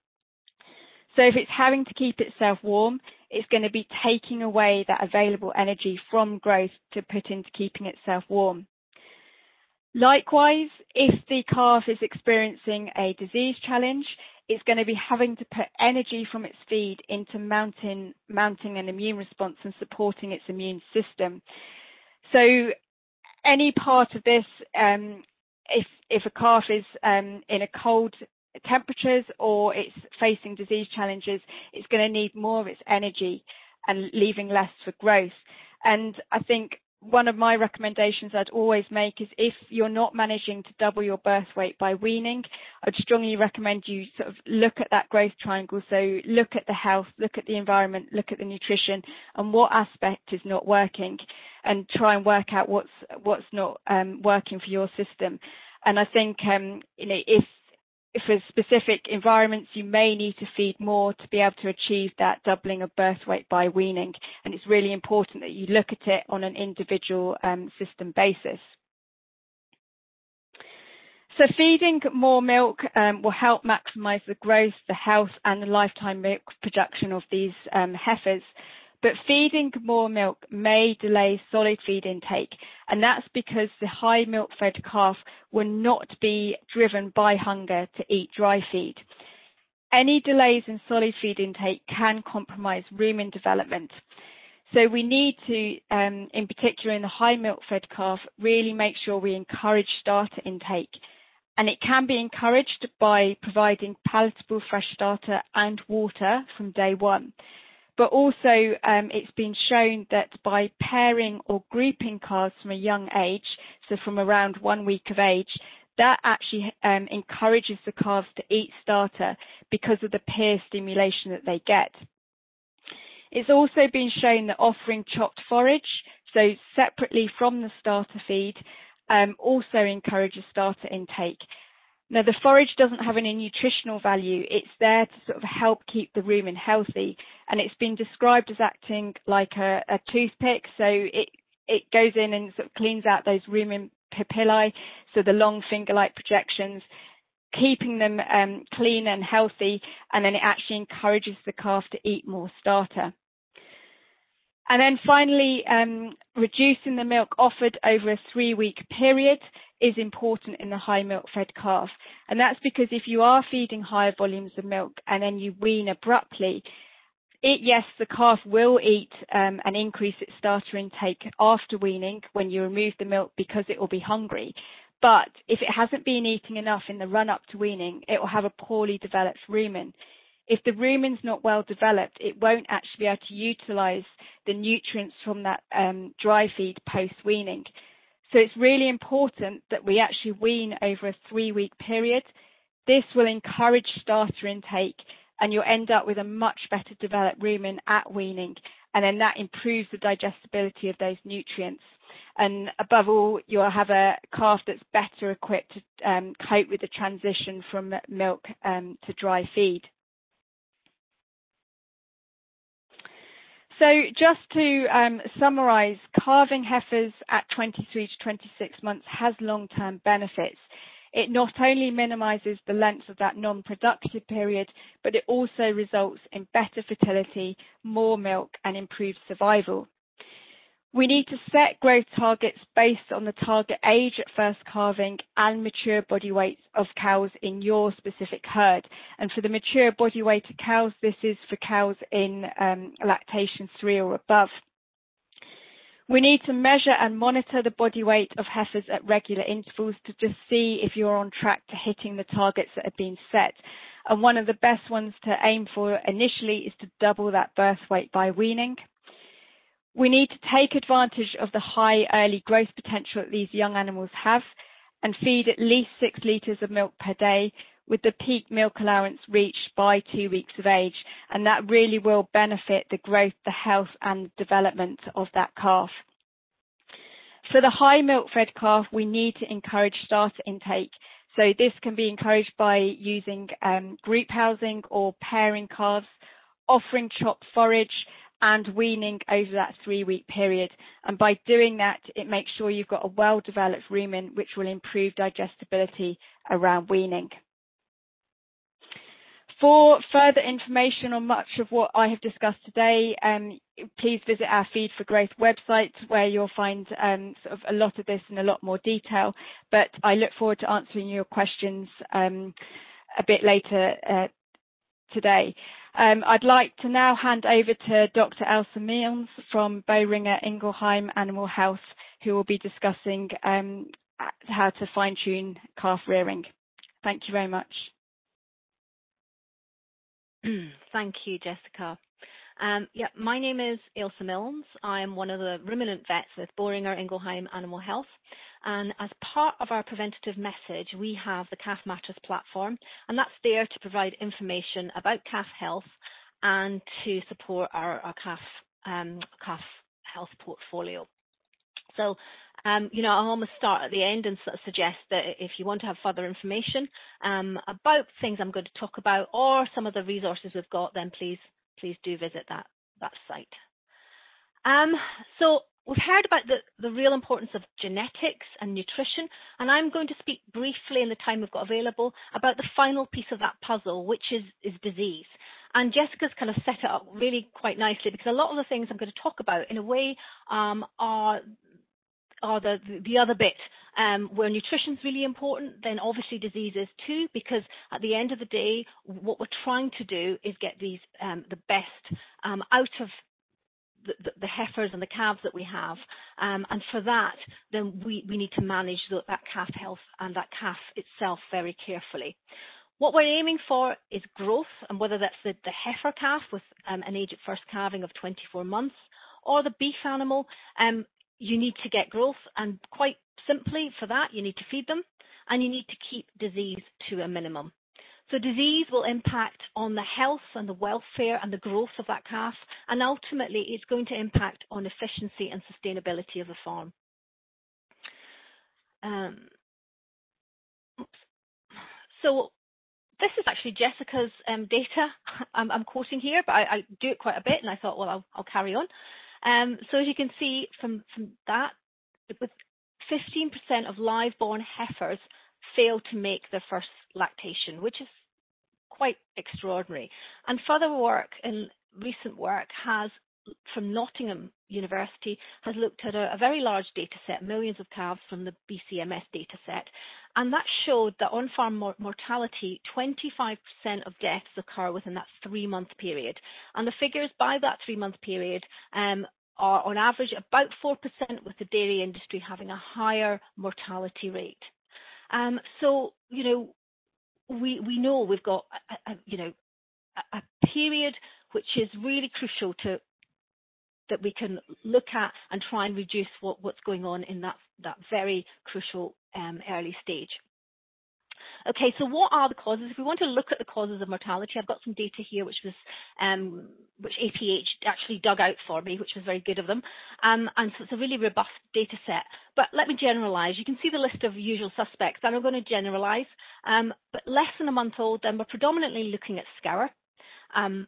So if it's having to keep itself warm, it's going to be taking away that available energy from growth to put into keeping itself warm. Likewise, if the calf is experiencing a disease challenge, it's going to be having to put energy from its feed into mounting an immune response and supporting its immune system. So any part of this, if a calf is in a cold temperatures or it's facing disease challenges, it's going to need more of its energy and leaving less for growth. And I think one of my recommendations I'd always make is, if you're not managing to double your birth weight by weaning, I'd strongly recommend you sort of look at that growth triangle. So look at the health, look at the environment, look at the nutrition, and what aspect is not working, and try and work out what's not working for your system. And I think if for specific environments, you may need to feed more to be able to achieve that doubling of birth weight by weaning. And it's really important that you look at it on an individual system basis. So feeding more milk will help maximise the growth, the health and the lifetime milk production of these heifers. But feeding more milk may delay solid feed intake, and that's because the high milk-fed calf will not be driven by hunger to eat dry feed. Any delays in solid feed intake can compromise rumen development. So we need to, in particular in the high milk-fed calf, really make sure we encourage starter intake. And it can be encouraged by providing palatable fresh starter and water from day one. But also it's been shown that by pairing or grouping calves from a young age, so from around 1 week of age, that actually encourages the calves to eat starter because of the peer stimulation that they get. It's also been shown that offering chopped forage, so separately from the starter feed, also encourages starter intake. Now, the forage doesn't have any nutritional value. It's there to sort of help keep the rumen healthy, and it's been described as acting like a toothpick. So it goes in and sort of cleans out those rumen papillae, so the long finger-like projections, keeping them clean and healthy, and then it actually encourages the calf to eat more starter. And then finally, reducing the milk offered over a 3-week period is important in the high milk-fed calf. And that's because if you are feeding higher volumes of milk and then you wean abruptly, yes, the calf will eat and increase its starter intake after weaning when you remove the milk because it will be hungry. But if it hasn't been eating enough in the run-up to weaning, it will have a poorly developed rumen. If the rumen's not well developed, it won't actually be able to utilise the nutrients from that dry feed post-weaning. So it's really important that we actually wean over a 3-week period. This will encourage starter intake, and you'll end up with a much better developed rumen at weaning, and then that improves the digestibility of those nutrients. And above all, you'll have a calf that's better equipped to cope with the transition from milk to dry feed. So just to summarise, calving heifers at 23 to 26 months has long-term benefits. It not only minimises the length of that non-productive period, but it also results in better fertility, more milk and improved survival. We need to set growth targets based on the target age at first calving and mature body weights of cows in your specific herd. And for the mature body weight of cows, this is for cows in lactation 3 or above. We need to measure and monitor the body weight of heifers at regular intervals to just see if you're on track to hitting the targets that have been set. And one of the best ones to aim for initially is to double that birth weight by weaning. We need to take advantage of the high early growth potential that these young animals have and feed at least 6 litres of milk per day, with the peak milk allowance reached by 2 weeks of age. And that really will benefit the growth, the health and development of that calf. For the high milk-fed calf, we need to encourage starter intake. So this can be encouraged by using group housing or pairing calves, offering chopped forage, and weaning over that 3-week period. And by doing that, it makes sure you've got a well-developed rumen, which will improve digestibility around weaning. For further information on much of what I have discussed today, please visit our Feed for Growth website, where you'll find sort of a lot of this in a lot more detail. But I look forward to answering your questions a bit later today. I'd like to now hand over to Dr. Elsa Milnes from Boehringer Ingelheim Animal Health, who will be discussing how to fine-tune calf rearing. Thank you very much. Thank you, Jessica. My name is Elsa Milnes. I'm one of the ruminant vets with Boehringer Ingelheim Animal Health. And as part of our preventative message, we have the Calf Matters platform, and that's there to provide information about calf health and to support our calf health portfolio. So, I'll almost start at the end and sort of suggest that if you want to have further information about things I'm going to talk about or some of the resources we've got, then please do visit that site. So we've heard about the real importance of genetics and nutrition, and I'm going to speak briefly in the time we've got available about the final piece of that puzzle, which is disease. And Jessica's kind of set it up really quite nicely, because a lot of the things I'm going to talk about in a way are the other bit, where nutrition's really important, then obviously disease is too, because at the end of the day, what we're trying to do is get these the best out of the heifers and the calves that we have, and for that, then we need to manage that calf health and that calf itself very carefully. What we're aiming for is growth, and whether that's the heifer calf with an age at first calving of 24 months, or the beef animal, you need to get growth, and quite simply for that, you need to feed them, and you need to keep disease to a minimum. So disease will impact on the health and the welfare and the growth of that calf, and ultimately it's going to impact on efficiency and sustainability of the farm. So this is actually Jessica's data I'm quoting here, but I do it quite a bit, and I thought, well, I'll carry on. So as you can see from that, with 15% of live-born heifers fail to make their first lactation, which is quite extraordinary. And further work, and recent work, from Nottingham University, has looked at a very large data set, millions of calves from the BCMS data set, and that showed that on-farm mortality, 25% of deaths occur within that 3-month period. And the figures by that 3-month period are on average about 4%, with the dairy industry having a higher mortality rate. So, you know, we know we've got a period which is really crucial that we can look at and try and reduce what's going on in that very crucial early stage. Okay, so what are the causes? If we want to look at the causes of mortality, I've got some data here which APH actually dug out for me, which was very good of them. And so it's a really robust data set. But let me generalize. You can see the list of usual suspects, and I'm going to generalize. But less than a month old, then we're predominantly looking at scour. And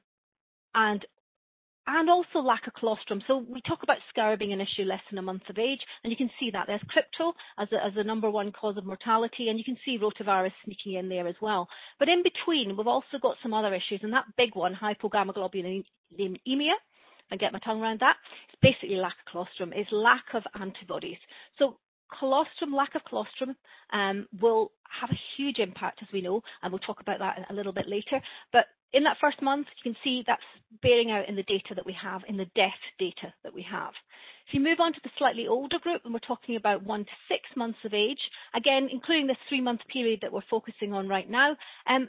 also lack of colostrum. So we talk about scour being an issue less than a month of age, and you can see that there's crypto as the number one cause of mortality, and you can see rotavirus sneaking in there as well. But in between, we've also got some other issues, and that big one, hypogammaglobulinemia, if I get my tongue around that, it's basically lack of colostrum, is lack of antibodies. So colostrum, lack of colostrum will have a huge impact, as we know, and we'll talk about that a little bit later. But in that first month, you can see that's bearing out in the data that we have, in the death data that we have. If you move on to the slightly older group, and we're talking about 1 to 6 months of age, again, including this 3-month period that we're focusing on right now,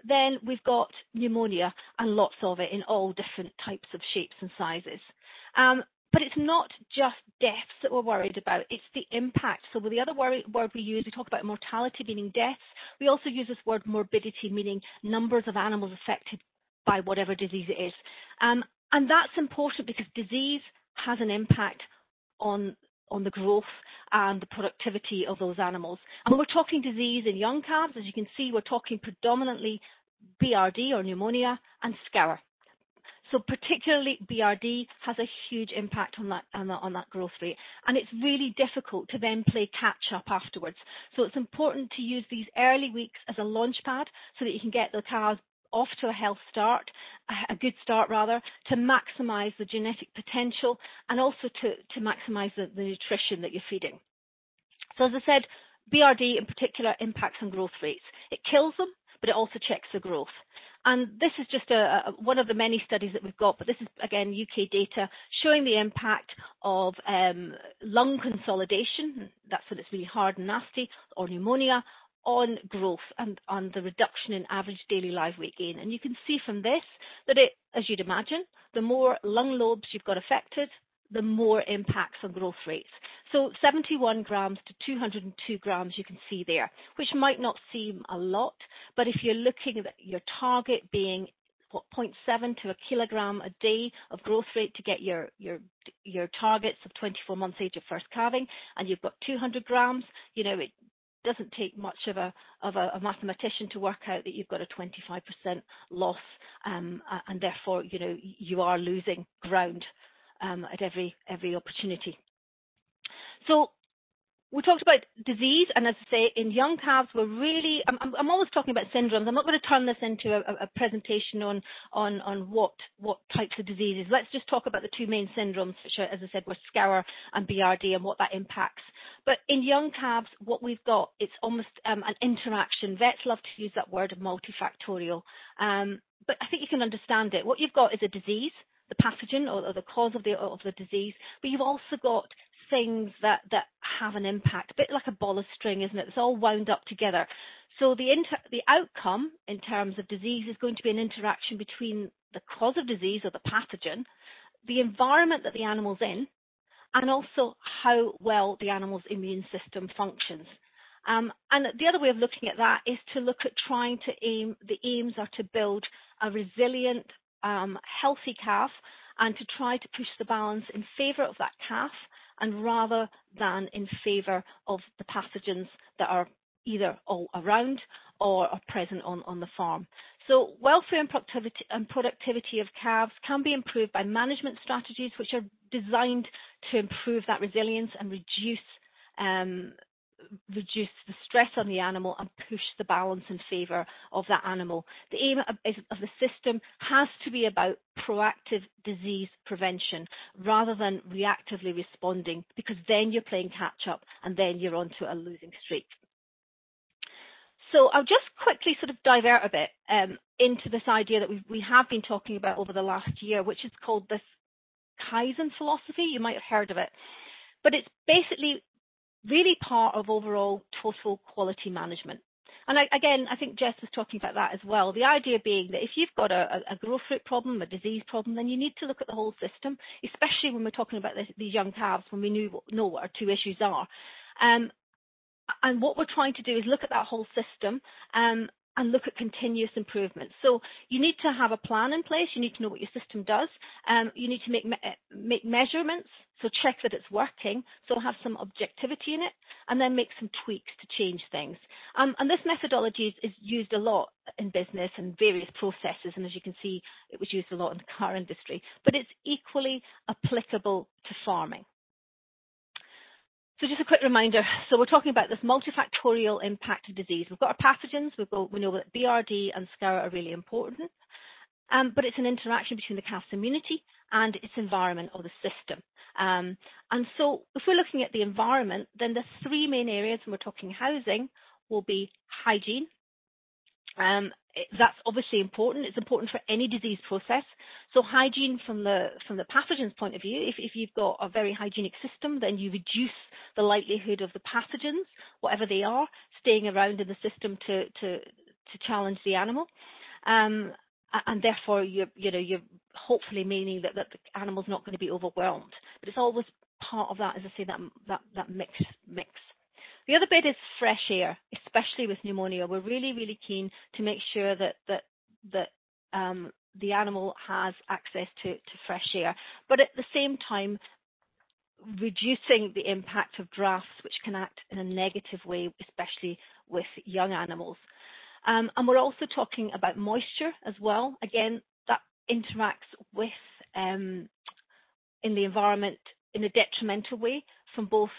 then we've got pneumonia, and lots of it in all different types of shapes and sizes. But it's not just deaths that we're worried about, it's the impact. So with the other word we use, we talk about mortality meaning deaths. We also use this word morbidity, meaning numbers of animals affected by whatever disease it is. And that's important because disease has an impact on the growth and the productivity of those animals. And when we're talking disease in young calves, as you can see, we're talking predominantly BRD or pneumonia and scour. So particularly BRD has a huge impact on that growth rate, and it's really difficult to then play catch up afterwards. So it's important to use these early weeks as a launch pad so that you can get the calves off to a good start rather, to maximize the genetic potential and also to maximize the nutrition that you're feeding. So as I said, BRD in particular impacts on growth rates. It kills them, but it also checks the growth. And this is just one of the many studies that we've got, but this is, again, UK data showing the impact of lung consolidation, that's when it's really hard and nasty, or pneumonia, on growth and on the reduction in average daily live weight gain. And you can see from this that it, as you'd imagine, the more lung lobes you've got affected, the more impacts on growth rates. So 71 grams to 202 grams you can see there, which might not seem a lot, but if you're looking at your target being 0.7 to a kilogram a day of growth rate to get your targets of 24 months age of first calving, and you've got 200 grams, you know, it doesn't take much of a mathematician to work out that you've got a 25% loss, and therefore, you know, you are losing ground at every opportunity. So we talked about disease, and as I say, in young calves, we're really, I'm always talking about syndromes. I'm not going to turn this into a presentation on what types of diseases. Let's just talk about the two main syndromes, which are, as I said, were scour and BRD, and what that impacts. But in young calves, what we've got, it's almost an interaction. Vets love to use that word, multifactorial. But I think you can understand it. What you've got is a disease, the pathogen or the cause of the disease, but you've also got things that have an impact, a bit like a ball of string, isn't it? It's all wound up together. So the outcome in terms of disease is going to be an interaction between the cause of disease or the pathogen, the environment that the animal's in, and also how well the animal's immune system functions. And the other way of looking at that is to look at trying to the aims are to build a resilient, healthy calf, and to try to push the balance in favour of that calf, and rather than in favour of the pathogens that are either all around or are present on the farm. So welfare and productivity of calves can be improved by management strategies which are designed to improve that resilience and reduce the stress on the animal and push the balance in favour of that animal. The aim of the system has to be about proactive disease prevention rather than reactively responding, because then you're playing catch up and then you're onto a losing streak. So I'll just quickly sort of divert a bit into this idea that we have been talking about over the last year, which is called this Kaizen philosophy. You might have heard of it, but it's basically really part of overall total quality management. And again, I think Jess was talking about that as well. The idea being that if you've got a growth rate problem, a disease problem, then you need to look at the whole system, especially when we're talking about these young calves, when we know what our two issues are. And what we're trying to do is look at that whole system and look at continuous improvement. So you need to have a plan in place. You need to know what your system does. You need to make measurements, so check that it's working, so have some objectivity in it, and then make some tweaks to change things. And this methodology is used a lot in business and various processes, and as you can see, it was used a lot in the car industry, but it's equally applicable to farming. So just a quick reminder, so we're talking about this multifactorial impact of disease. We've got our pathogens, we know that BRD and scour are really important, but it's an interaction between the calf's immunity and its environment or the system. And so if we're looking at the environment, then the three main areas, when we're talking housing, will be hygiene. That's obviously important. It's important for any disease process. So hygiene from the pathogen's point of view, if you've got a very hygienic system, then you reduce the likelihood of the pathogens, whatever they are, staying around in the system to challenge the animal. And therefore, you're hopefully meaning that the animal's not going to be overwhelmed. But it's always part of that, as I say, that mix. The other bit is fresh air, especially with pneumonia. We're really, really keen to make sure that the animal has access to fresh air, but at the same time, reducing the impact of drafts, which can act in a negative way, especially with young animals. And we're also talking about moisture as well. Again, that interacts with in the environment in a detrimental way from both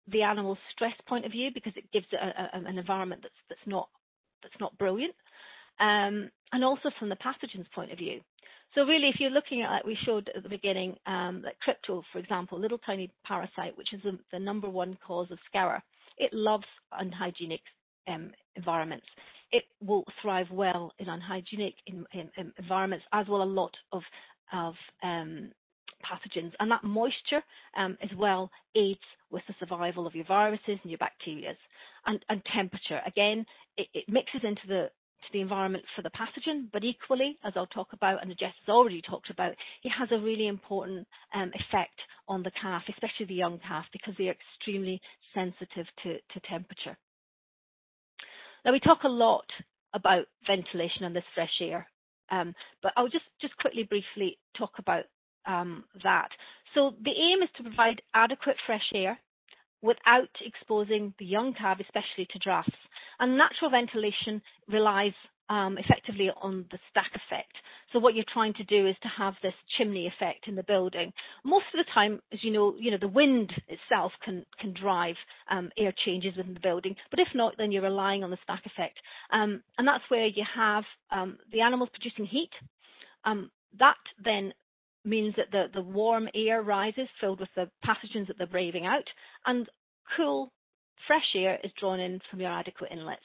the animal's stress point of view, because it gives it an environment that's not brilliant, and also from the pathogen's point of view. So really, if you're looking at, like we showed at the beginning, like crypto, for example, little tiny parasite, which is the number one cause of scour, it loves unhygienic environments. It will thrive well in unhygienic environments, as will a lot of pathogens, and that moisture as well aids with the survival of your viruses and your bacteria. And temperature, again, it mixes into the environment for the pathogen, but equally, as I'll talk about, and Jess has already talked about, it has a really important effect on the calf, especially the young calf, because they are extremely sensitive to temperature. Now, we talk a lot about ventilation and this fresh air, but I'll just quickly, briefly talk about that. So the aim is to provide adequate fresh air without exposing the young calf, especially to drafts. And natural ventilation relies effectively on the stack effect. So what you're trying to do is to have this chimney effect in the building. Most of the time, as you know, the wind itself can drive air changes within the building. But if not, then you're relying on the stack effect. And that's where you have the animals producing heat. That then means that the warm air rises, filled with the pathogens that they're braving out, and cool, fresh air is drawn in from your adequate inlets.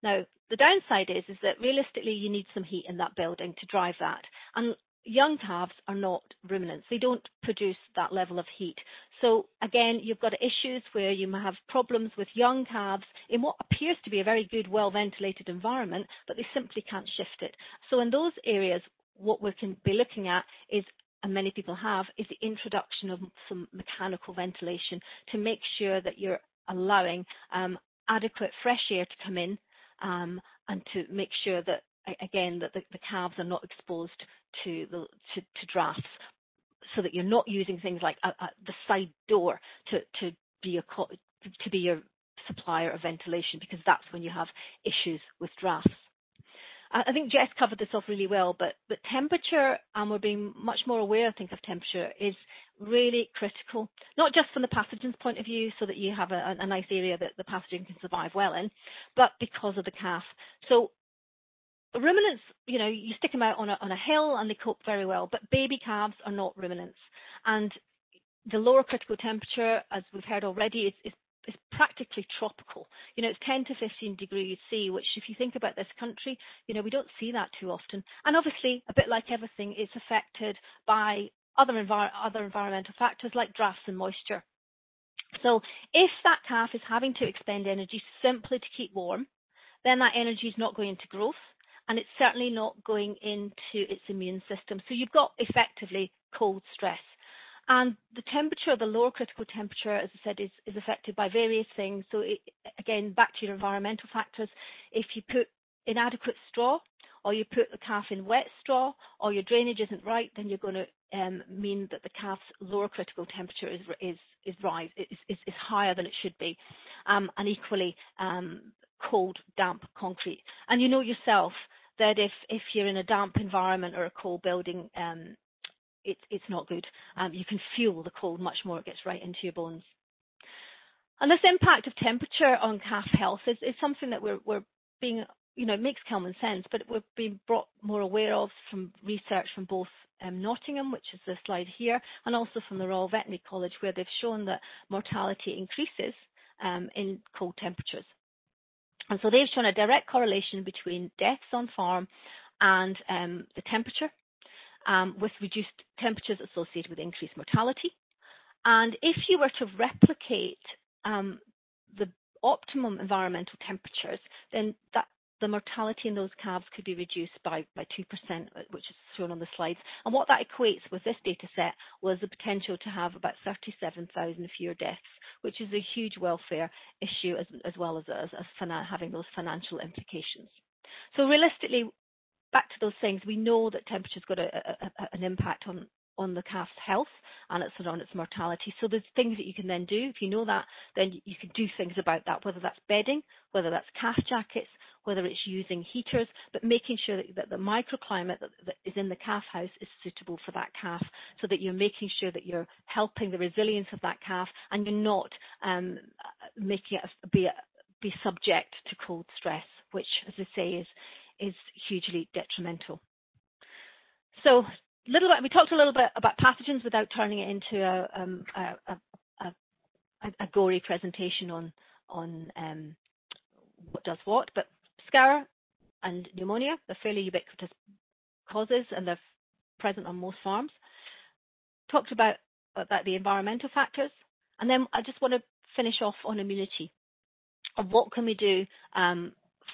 Now, the downside is that realistically you need some heat in that building to drive that. And young calves are not ruminants. They don't produce that level of heat. So again, you've got issues where you have problems with young calves in what appears to be a very good, well-ventilated environment, but they simply can't shift it. So in those areas, what we can be looking at is, and many people have, is the introduction of some mechanical ventilation to make sure that you're allowing adequate fresh air to come in, and to make sure that, again, that the calves are not exposed to drafts, so that you're not using things like the side door to be your supplier of ventilation, because that's when you have issues with drafts. I think Jess covered this off really well, but temperature, and we're being much more aware, I think, of temperature, is really critical, not just from the pathogens point of view, so that you have a nice area that the pathogen can survive well in, but because of the calf. So ruminants, you stick them out on a hill and they cope very well, but baby calves are not ruminants. And the lower critical temperature, as we've heard already, is practically tropical. It's 10 to 15 degrees C, which, if you think about this country, we don't see that too often. And obviously, a bit like everything, it's affected by other environmental factors like drafts and moisture. So if that calf is having to expend energy simply to keep warm, then that energy is not going into growth, and it's certainly not going into its immune system. So you've got effectively cold stress. And the temperature, the lower critical temperature, as I said, is affected by various things. So again, back to your environmental factors, if you put inadequate straw, or you put the calf in wet straw, or your drainage isn't right, then you're going to mean that the calf's lower critical temperature is higher than it should be, and equally cold, damp concrete. And you know yourself that if you're in a damp environment or a cold building, it's not good. You can feel the cold much more. It gets right into your bones. And this impact of temperature on calf health is something that we're being, it makes common sense, but we're being brought more aware of from research from both Nottingham, which is the slide here, and also from the Royal Veterinary College, where they've shown that mortality increases in cold temperatures. And so they've shown a direct correlation between deaths on farm and the temperature, with reduced temperatures associated with increased mortality. And if you were to replicate the optimum environmental temperatures, then the mortality in those calves could be reduced by 2%, which is shown on the slides. And what that equates with this data set was the potential to have about 37,000 fewer deaths, which is a huge welfare issue, as well as having those financial implications. So realistically, back to those things, we know that temperature's got an impact on the calf's health and on its mortality. So there's things that you can then do. If you know that, then you can do things about that, whether that's bedding, whether that's calf jackets, whether it's using heaters, but making sure that the microclimate that is in the calf house is suitable for that calf, so that you're making sure that you're helping the resilience of that calf, and you're not making it be subject to cold stress, which, as I say, is hugely detrimental. So we talked a little bit about pathogens without turning it into a gory presentation on what does what, but scour and pneumonia, they're fairly ubiquitous causes, and they're present on most farms. Talked about the environmental factors, and then I just want to finish off on immunity. And what can we do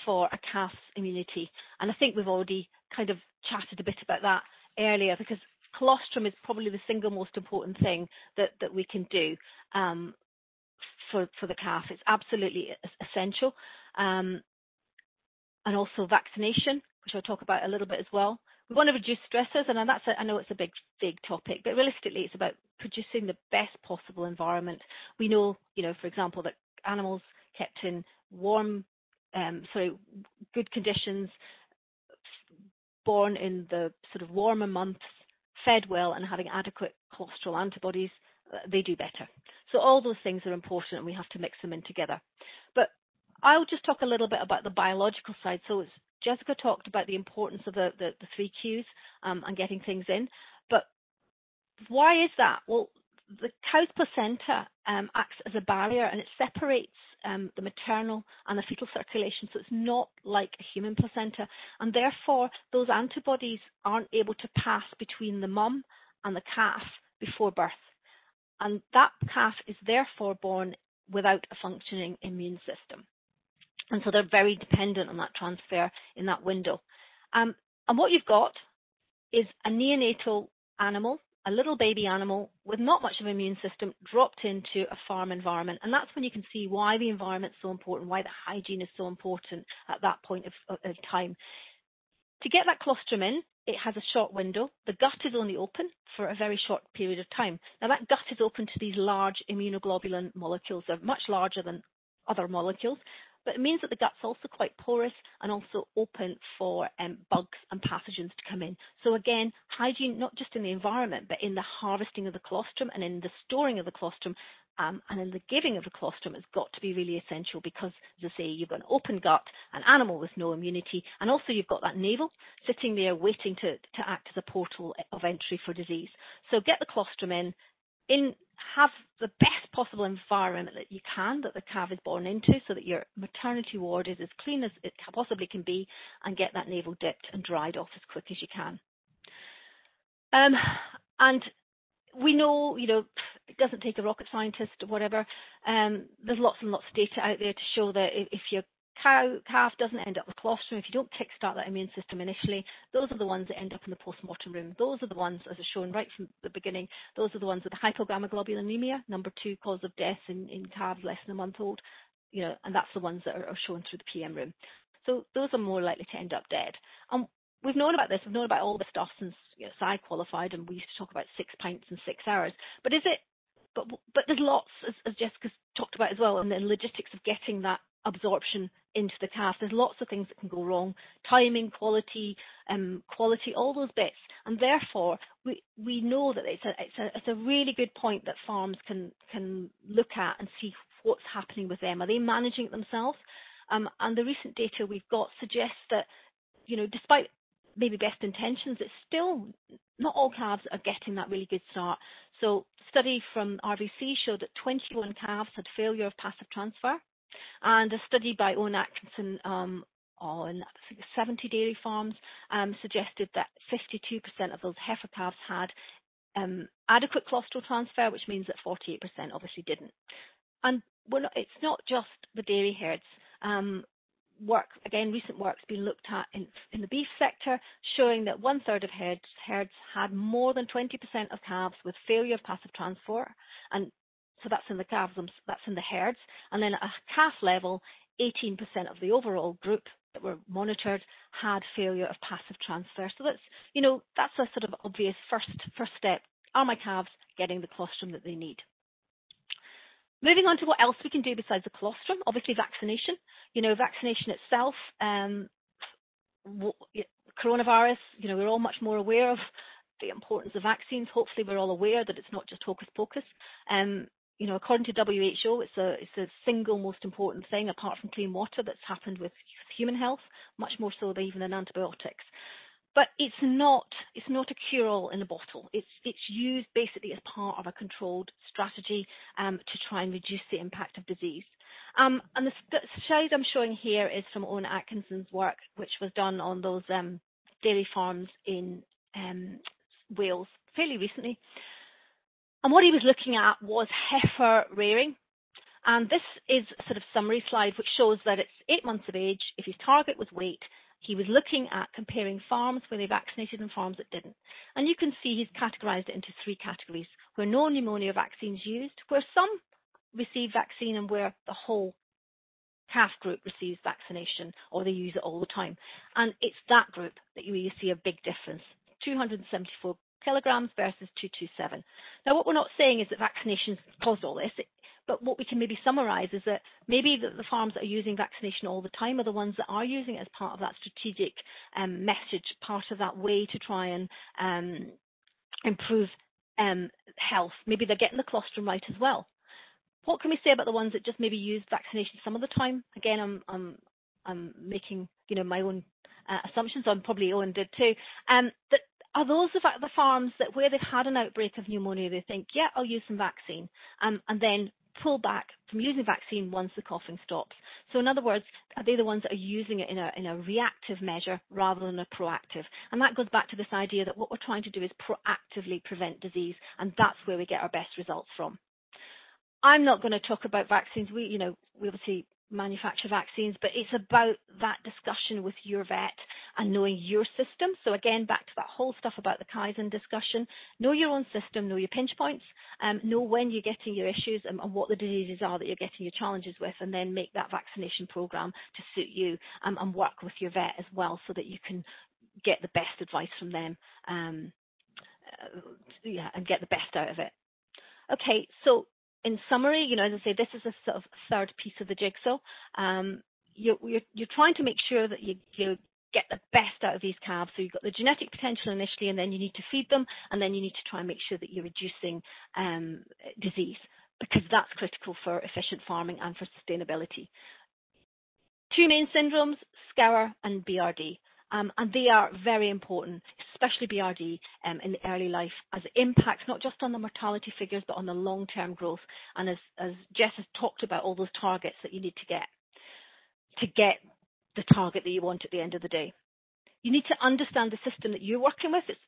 for a calf's immunity? And I think we've already kind of chatted a bit about that earlier, because colostrum is probably the single most important thing that we can do for the calf. It's absolutely essential. And also vaccination, which I'll talk about a little bit as well. We want to reduce stressors, and I know it's a big topic, but realistically, it's about producing the best possible environment. We know, for example, that animals kept in good conditions, born in the sort of warmer months, fed well and having adequate colostral antibodies, they do better. So all those things are important and we have to mix them in together. But I'll just talk a little bit about the biological side. So Jessica talked about the importance of the 3 Qs and getting things in. But why is that? Well, the cow's placenta acts as a barrier and it separates the maternal and the fetal circulation, so it's not like a human placenta, and therefore those antibodies aren't able to pass between the mum and the calf before birth, and that calf is therefore born without a functioning immune system, and so they're very dependent on that transfer in that window. And what you've got is a neonatal animal, a little baby animal with not much of an immune system dropped into a farm environment. And that's when you can see why the environment's so important, why the hygiene is so important at that point of time. To get that colostrum in, it has a short window. The gut is only open for a very short period of time. Now that gut is open to these large immunoglobulin molecules. They're much larger than other molecules, but it means that the gut's also quite porous and also open for bugs and pathogens to come in. So again, hygiene, not just in the environment, but in the harvesting of the colostrum and in the storing of the colostrum and in the giving of the colostrum has got to be really essential because, as I say, you've got an open gut, an animal with no immunity, and also you've got that navel sitting there waiting to act as a portal of entry for disease. So get the colostrum in, have the best possible environment that you can, that the calf is born into, so that your maternity ward is as clean as it possibly can be, and get that navel dipped and dried off as quick as you can. And we know, it doesn't take a rocket scientist or whatever. There's lots and lots of data out there to show that if your calf doesn't end up with colostrum, if you don't kickstart that immune system initially, those are the ones that end up in the post-mortem room. Those are the ones, as is shown right from the beginning, those are the ones with the hypogammaglobulinemia, number 2 cause of death in calves less than a month old, and that's the ones that are shown through the PM room. So those are more likely to end up dead. We've known about this, we've known about all this stuff since I qualified, and we used to talk about 6 pints in 6 hours. But is it? But there's lots, as Jessica's talked about as well, and the logistics of getting that absorption into the calf. There's lots of things that can go wrong: timing, quality, all those bits. And therefore, we know that it's a really good point that farms can look at and see what's happening with them. Are they managing it themselves? And the recent data we've got suggests that, despite maybe best intentions, it's still not all calves are getting that really good start. So study from RVC showed that 21 calves had failure of passive transfer. And a study by Owen Atkinson on I think 70 dairy farms suggested that 52% of those heifer calves had adequate colostral transfer, which means that 48% obviously didn't. And it's not just the dairy herds. Recent work's been looked at in the beef sector, showing that 1/3 of herds had more than 20% of calves with failure of passive transfer, and so that's in the calves, that's in the herds. And then at a calf level, 18% of the overall group that were monitored had failure of passive transfer. So that's a sort of obvious first step. Are my calves getting the colostrum that they need? Moving on to what else we can do besides the colostrum, obviously vaccination. Vaccination itself, coronavirus, we're all much more aware of the importance of vaccines. Hopefully we're all aware that it's not just hocus pocus. According to WHO, it's the single most important thing, apart from clean water, that's happened with human health, much more so than even than antibiotics. But it's not a cure-all in a bottle. It's used basically as part of a controlled strategy to try and reduce the impact of disease. And the slide I'm showing here is from Owen Atkinson's work, which was done on those dairy farms in Wales fairly recently. And what he was looking at was heifer rearing. And this is a sort of summary slide which shows that it's 8 months of age. If his target was weight, he was looking at comparing farms where they vaccinated and farms that didn't. And you can see he's categorized it into 3 categories: where no pneumonia vaccines used, where some receive vaccine, and where the whole calf group receives vaccination or they use it all the time. And it's that group that you really see a big difference: 274 kilograms versus 227. Now, what we're not saying is that vaccinations caused all this, But what we can maybe summarize is that maybe the farms that are using vaccination all the time are the ones that are using it as part of that strategic message, part of that way to try and improve health. Maybe they're getting the colostrum right as well. What can we say about the ones that just maybe use vaccination some of the time? Again, I'm making my own assumptions. I'm probably Owen did too. That are those the farms that where they've had an outbreak of pneumonia, they think, yeah, I'll use some vaccine, and then pull back from using vaccine once the coughing stops. So in other words, are they the ones that are using it in a reactive measure rather than a proactive? And that goes back to this idea that what we're trying to do is proactively prevent disease, and that's where we get our best results from. I'm not going to talk about vaccines. We obviously manufacture vaccines, but it's about that discussion with your vet and knowing your system. So again, back to that whole stuff about the Kaizen discussion, know your own system, know your pinch points, know when you're getting your issues and what the diseases are that you're getting your challenges with, and then make that vaccination program to suit you, and work with your vet as well so that you can get the best advice from them, and get the best out of it. Okay, so in summary, as I say, this is a sort of third piece of the jigsaw. You're trying to make sure that you get the best out of these calves. So you've got the genetic potential initially, and then you need to feed them, and then you need to try and make sure that you're reducing disease, because that's critical for efficient farming and for sustainability. Two main syndromes, scour and BRD. And they are very important, especially BRD in the early life, as it impacts not just on the mortality figures, but on the long-term growth. And as Jess has talked about, all those targets that you need to get the target that you want at the end of the day. You need to understand the system that you're working with. It's,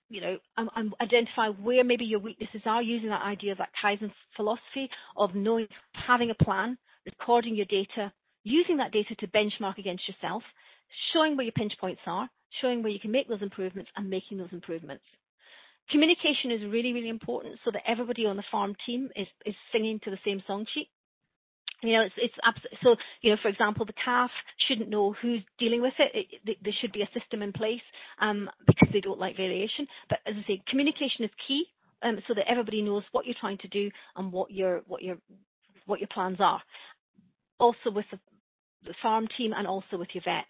identify where maybe your weaknesses are, using that idea of that Kaizen philosophy of knowing, having a plan, recording your data, using that data to benchmark against yourself, showing where your pinch points are, showing where you can make those improvements, and making those improvements. Communication is really, really important so that everybody on the farm team is singing to the same song sheet. So, for example, the calf shouldn't know who's dealing with it. There should be a system in place because they don't like variation. But as I say, communication is key so that everybody knows what you're trying to do and what your plans are. Also with the farm team, and also with your vet.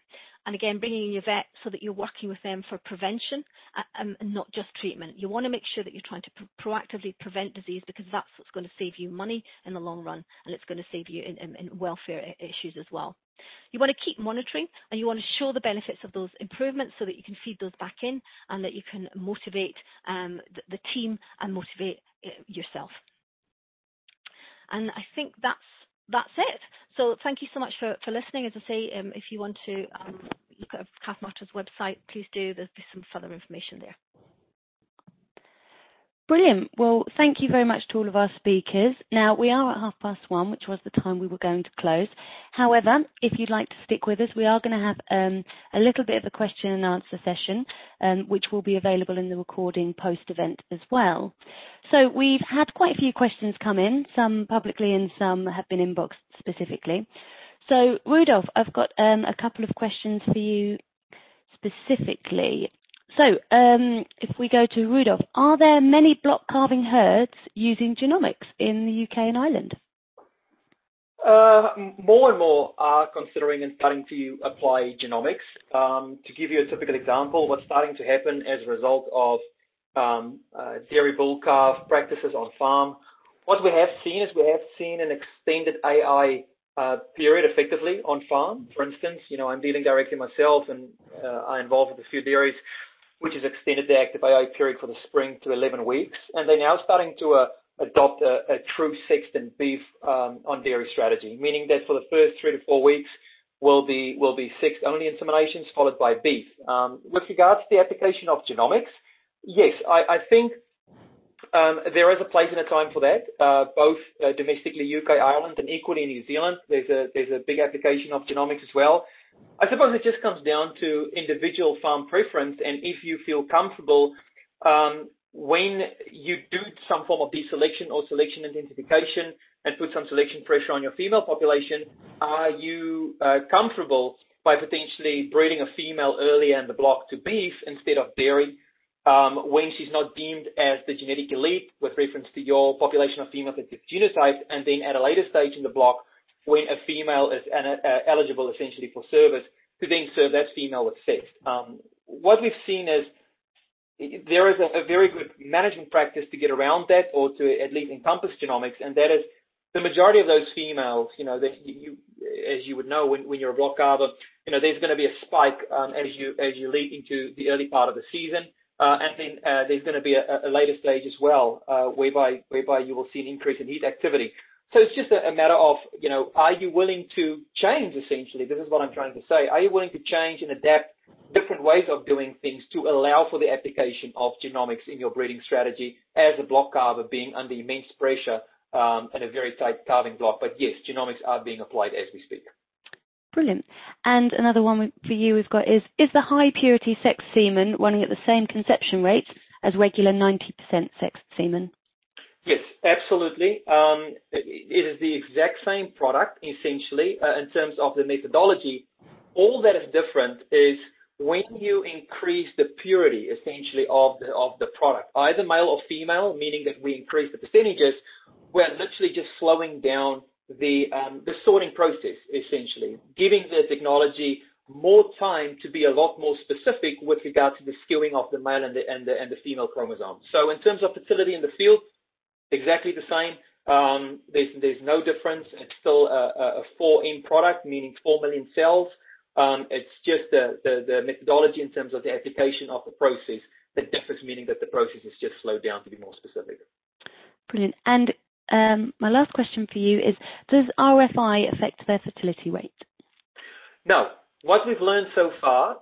And again, bringing in your vet so that you're working with them for prevention and not just treatment. You want to make sure that you're trying to proactively prevent disease, because that's what's going to save you money in the long run, and it's going to save you in welfare issues as well. You want to keep monitoring, and you want to show the benefits of those improvements so that you can feed those back in, and that you can motivate the team and motivate yourself. And I think that's it. So thank you so much for listening. As I say, if you want to look at Calf Martyr's website, please do. There's some further information there. Brilliant. Well, thank you very much to all of our speakers. Now, we are at 1:30, which was the time we were going to close. However, if you'd like to stick with us, we are going to have a little bit of a question and answer session, which will be available in the recording post-event as well. So we've had quite a few questions come in, some publicly and some have been inboxed specifically. So, Rudolph, I've got a couple of questions for you specifically. So, if we go to Rudolph, are there many block calving herds using genomics in the UK and Ireland? More and more are considering and starting to apply genomics. To give you a typical example, what's starting to happen as a result of dairy bull calf practices on farm, what we have seen is an extended AI period effectively on farm. For instance, I'm dealing directly myself, and I'm involved with a few dairies which has extended the active AI period for the spring to 11 weeks. And they're now starting to adopt a true sexed beef on dairy strategy, meaning that for the first 3 to 4 weeks will be sexed only inseminations followed by beef. With regards to the application of genomics, yes, I think there is a place and a time for that, both domestically, UK, Ireland, and equally in New Zealand. There's a big application of genomics as well. I suppose it just comes down to individual farm preference, and if you feel comfortable when you do some form of deselection or selection intensification and put some selection pressure on your female population, are you comfortable by potentially breeding a female earlier in the block to beef instead of dairy? when she's not deemed as the genetic elite with reference to your population of females that is genotyped, and then at a later stage in the block when a female is eligible essentially for service to then serve that female with sex. What we've seen is there is a very good management practice to get around that, or to at least encompass genomics, and that is the majority of those females, that as you would know, when you're a block carver, there's going to be a spike as you lead into the early part of the season, and then there's going to be a later stage as well, whereby you will see an increase in heat activity. So it's just a matter of, are you willing to change, essentially? This is what I'm trying to say. Are you willing to change and adapt different ways of doing things to allow for the application of genomics in your breeding strategy as a block carver being under immense pressure in a very tight calving block? But yes, genomics are being applied as we speak. Brilliant. And another one for you we've got is the high purity sex semen running at the same conception rates as regular 90% sex semen? Yes, absolutely. It is the exact same product, essentially, in terms of the methodology. All that is different is when you increase the purity, essentially, of the product, either male or female, meaning that we increase the percentages, we're literally just slowing down the sorting process, essentially, giving the technology more time to be a lot more specific with regard to the skewing of the male and the female chromosome. So in terms of fertility in the field, exactly the same. There's no difference. It's still a 4M product, meaning 4 million cells. It's just the methodology in terms of the application of the process that differs, meaning that the process is just slowed down to be more specific. Brilliant. And my last question for you is, does RFI affect their fertility rate? No. What we've learned so far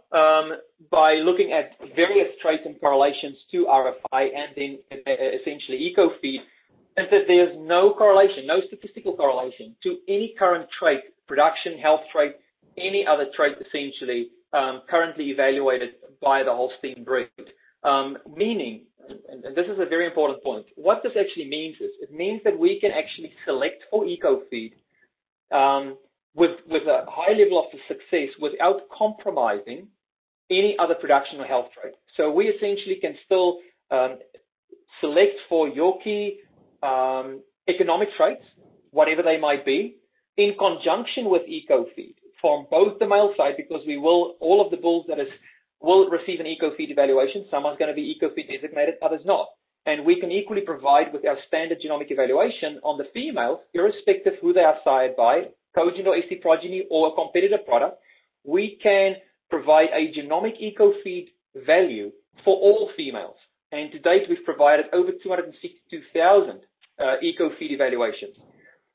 by looking at various traits and correlations to RFI and then essentially ecofeed is that there's no correlation, no statistical correlation to any current trait, production, health trait, any other trait essentially currently evaluated by the Holstein breed. Meaning, and this is a very important point, what this actually means is it means that we can actually select for ecofeed with a high level of success without compromising any other production or health trait. So we essentially can still select for your key economic traits, whatever they might be, in conjunction with ecofeed from both the male side, because all of the bulls will receive an ecofeed evaluation. Some are going to be ecofeed designated, others not. And we can equally provide with our standard genomic evaluation on the females, irrespective who they are sired by, cogen or ST progeny or a competitor product, we can provide a genomic ecofeed value for all females. And to date, we've provided over 262,000 ecofeed evaluations.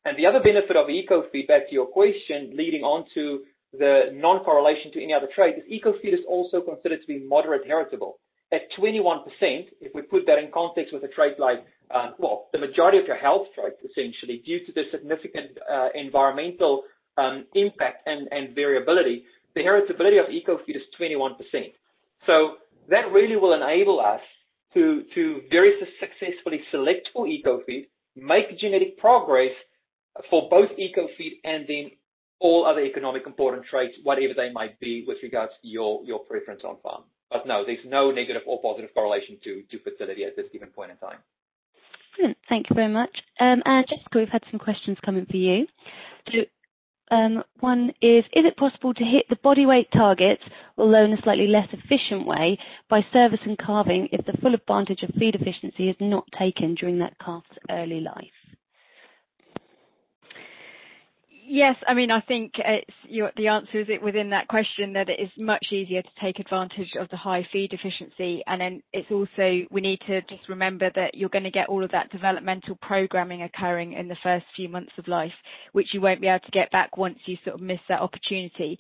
And the other benefit of ecofeed, back to your question, leading on to the non-correlation to any other trait, is ecofeed is also considered to be moderate heritable. At 21%, if we put that in context with a trait like, the majority of your health traits, essentially, due to the significant environmental impact and variability, the heritability of ecofeed is 21%. So that really will enable us to very successfully select for ecofeed, make genetic progress for both ecofeed and then all other economic important traits, whatever they might be with regards to your preference on farm. But no, there's no negative or positive correlation to fertility at this given point in time. Brilliant. Thank you very much. And Jessica, we've had some questions coming for you. So one is it possible to hit the body weight targets, although in a slightly less efficient way, by service and calving if the full advantage of feed efficiency is not taken during that calf's early life? Yes, I mean, I think the answer is within that question that it is much easier to take advantage of the high feed efficiency. And then it's also, we need to just remember that you're going to get all of that developmental programming occurring in the first few months of life, which you won't be able to get back once you sort of miss that opportunity.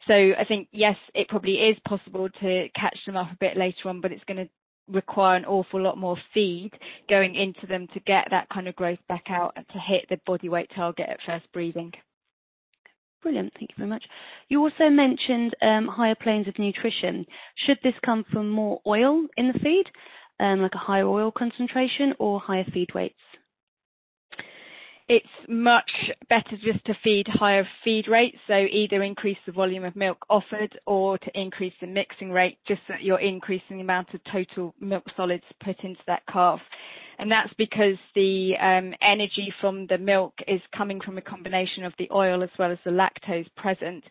So I think, yes, it probably is possible to catch them up a bit later on, but it's going to require an awful lot more feed going into them to get that kind of growth back out and to hit the body weight target at first breeding. Brilliant. Thank you very much. You also mentioned higher planes of nutrition. Should this come from more oil in the feed, like a higher oil concentration, or higher feed weights? it's much better just to feed higher feed rates, so either increase the volume of milk offered or to increase the mixing rate, just so that you're increasing the amount of total milk solids put into that calf. And that's because the energy from the milk is coming from a combination of the oil as well as the lactose present.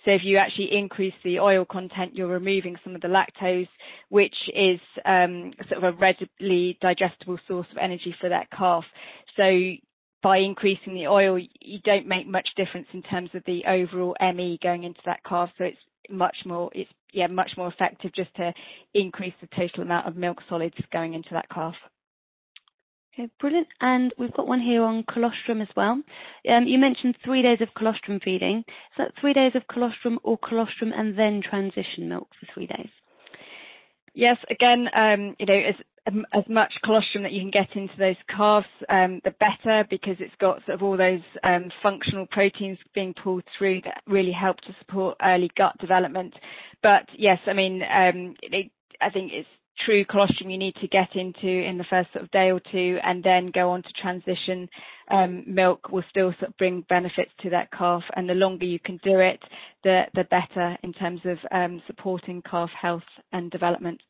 So if you actually increase the oil content, you're removing some of the lactose, which is sort of a readily digestible source of energy for that calf. So by increasing the oil, you don't make much difference in terms of the overall ME going into that calf. So it's much more effective just to increase the total amount of milk solids going into that calf. Okay, brilliant. And we've got one here on colostrum as well. You mentioned 3 days of colostrum feeding. Is that 3 days of colostrum or colostrum and then transition milk for 3 days? Yes, again, as much colostrum that you can get into those calves, the better, because it's got sort of all those functional proteins being pulled through that really help to support early gut development. But yes, I mean, I think it's true colostrum you need to get into in the first sort of day or two, and then go on to transition milk will still sort of bring benefits to that calf. And the longer you can do it, the better in terms of supporting calf health and development.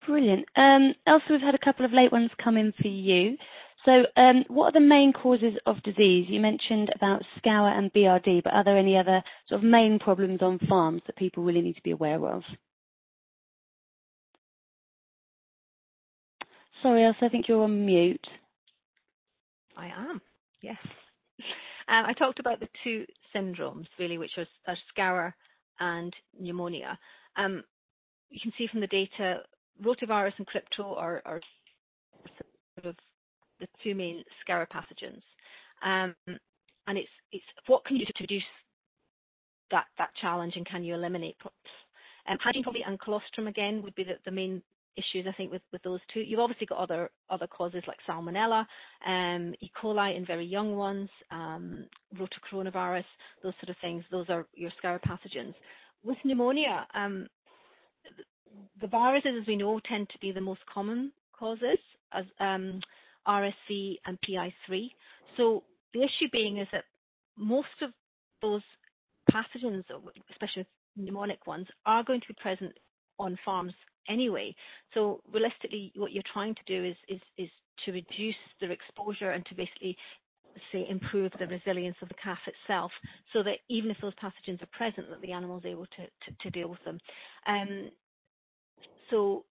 Brilliant. Elsa, we've had a couple of late ones come in for you. So what are the main causes of disease? You mentioned about scour and BRD, but are there any other sort of main problems on farms that people really need to be aware of? Sorry, Elsa, I think you're on mute. I am, yes. I talked about the two syndromes, really, which are scour and pneumonia. You can see from the data, rotavirus and crypto are sort of the two main scour pathogens. And it's what can you do to reduce that challenge, and can you eliminate problems? Hygiene probably and colostrum again would be the main issues, I think, with those two. You've obviously got other causes like salmonella, E. coli in very young ones, rotocoronavirus, those sort of things. Those are your scour pathogens. With pneumonia, the viruses, as we know, tend to be the most common causes, as RSV and PI3. So the issue being is that most of those pathogens, especially pneumonic ones, are going to be present on farms anyway. So realistically, what you're trying to do is to reduce their exposure and to basically, say, improve the resilience of the calf itself, so that even if those pathogens are present, that the animal is able to deal with them. So,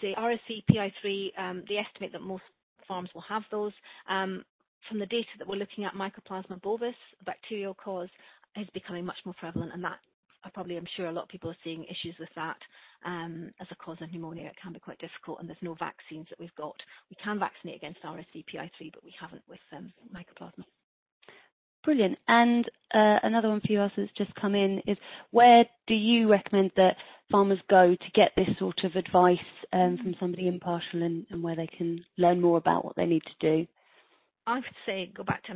say RSV, PI3, they estimate that most farms will have those. From the data that we're looking at, Mycoplasma bovis, a bacterial cause, is becoming much more prevalent, and that I'm sure a lot of people are seeing issues with that as a cause of pneumonia. It can be quite difficult, and there's no vaccines that we've got. We can vaccinate against RSV, PI3, but we haven't with Mycoplasma. Brilliant. And another one for you, Elsa, that's just come in is, where do you recommend that farmers go to get this sort of advice from somebody impartial, and where they can learn more about what they need to do? I would say go back to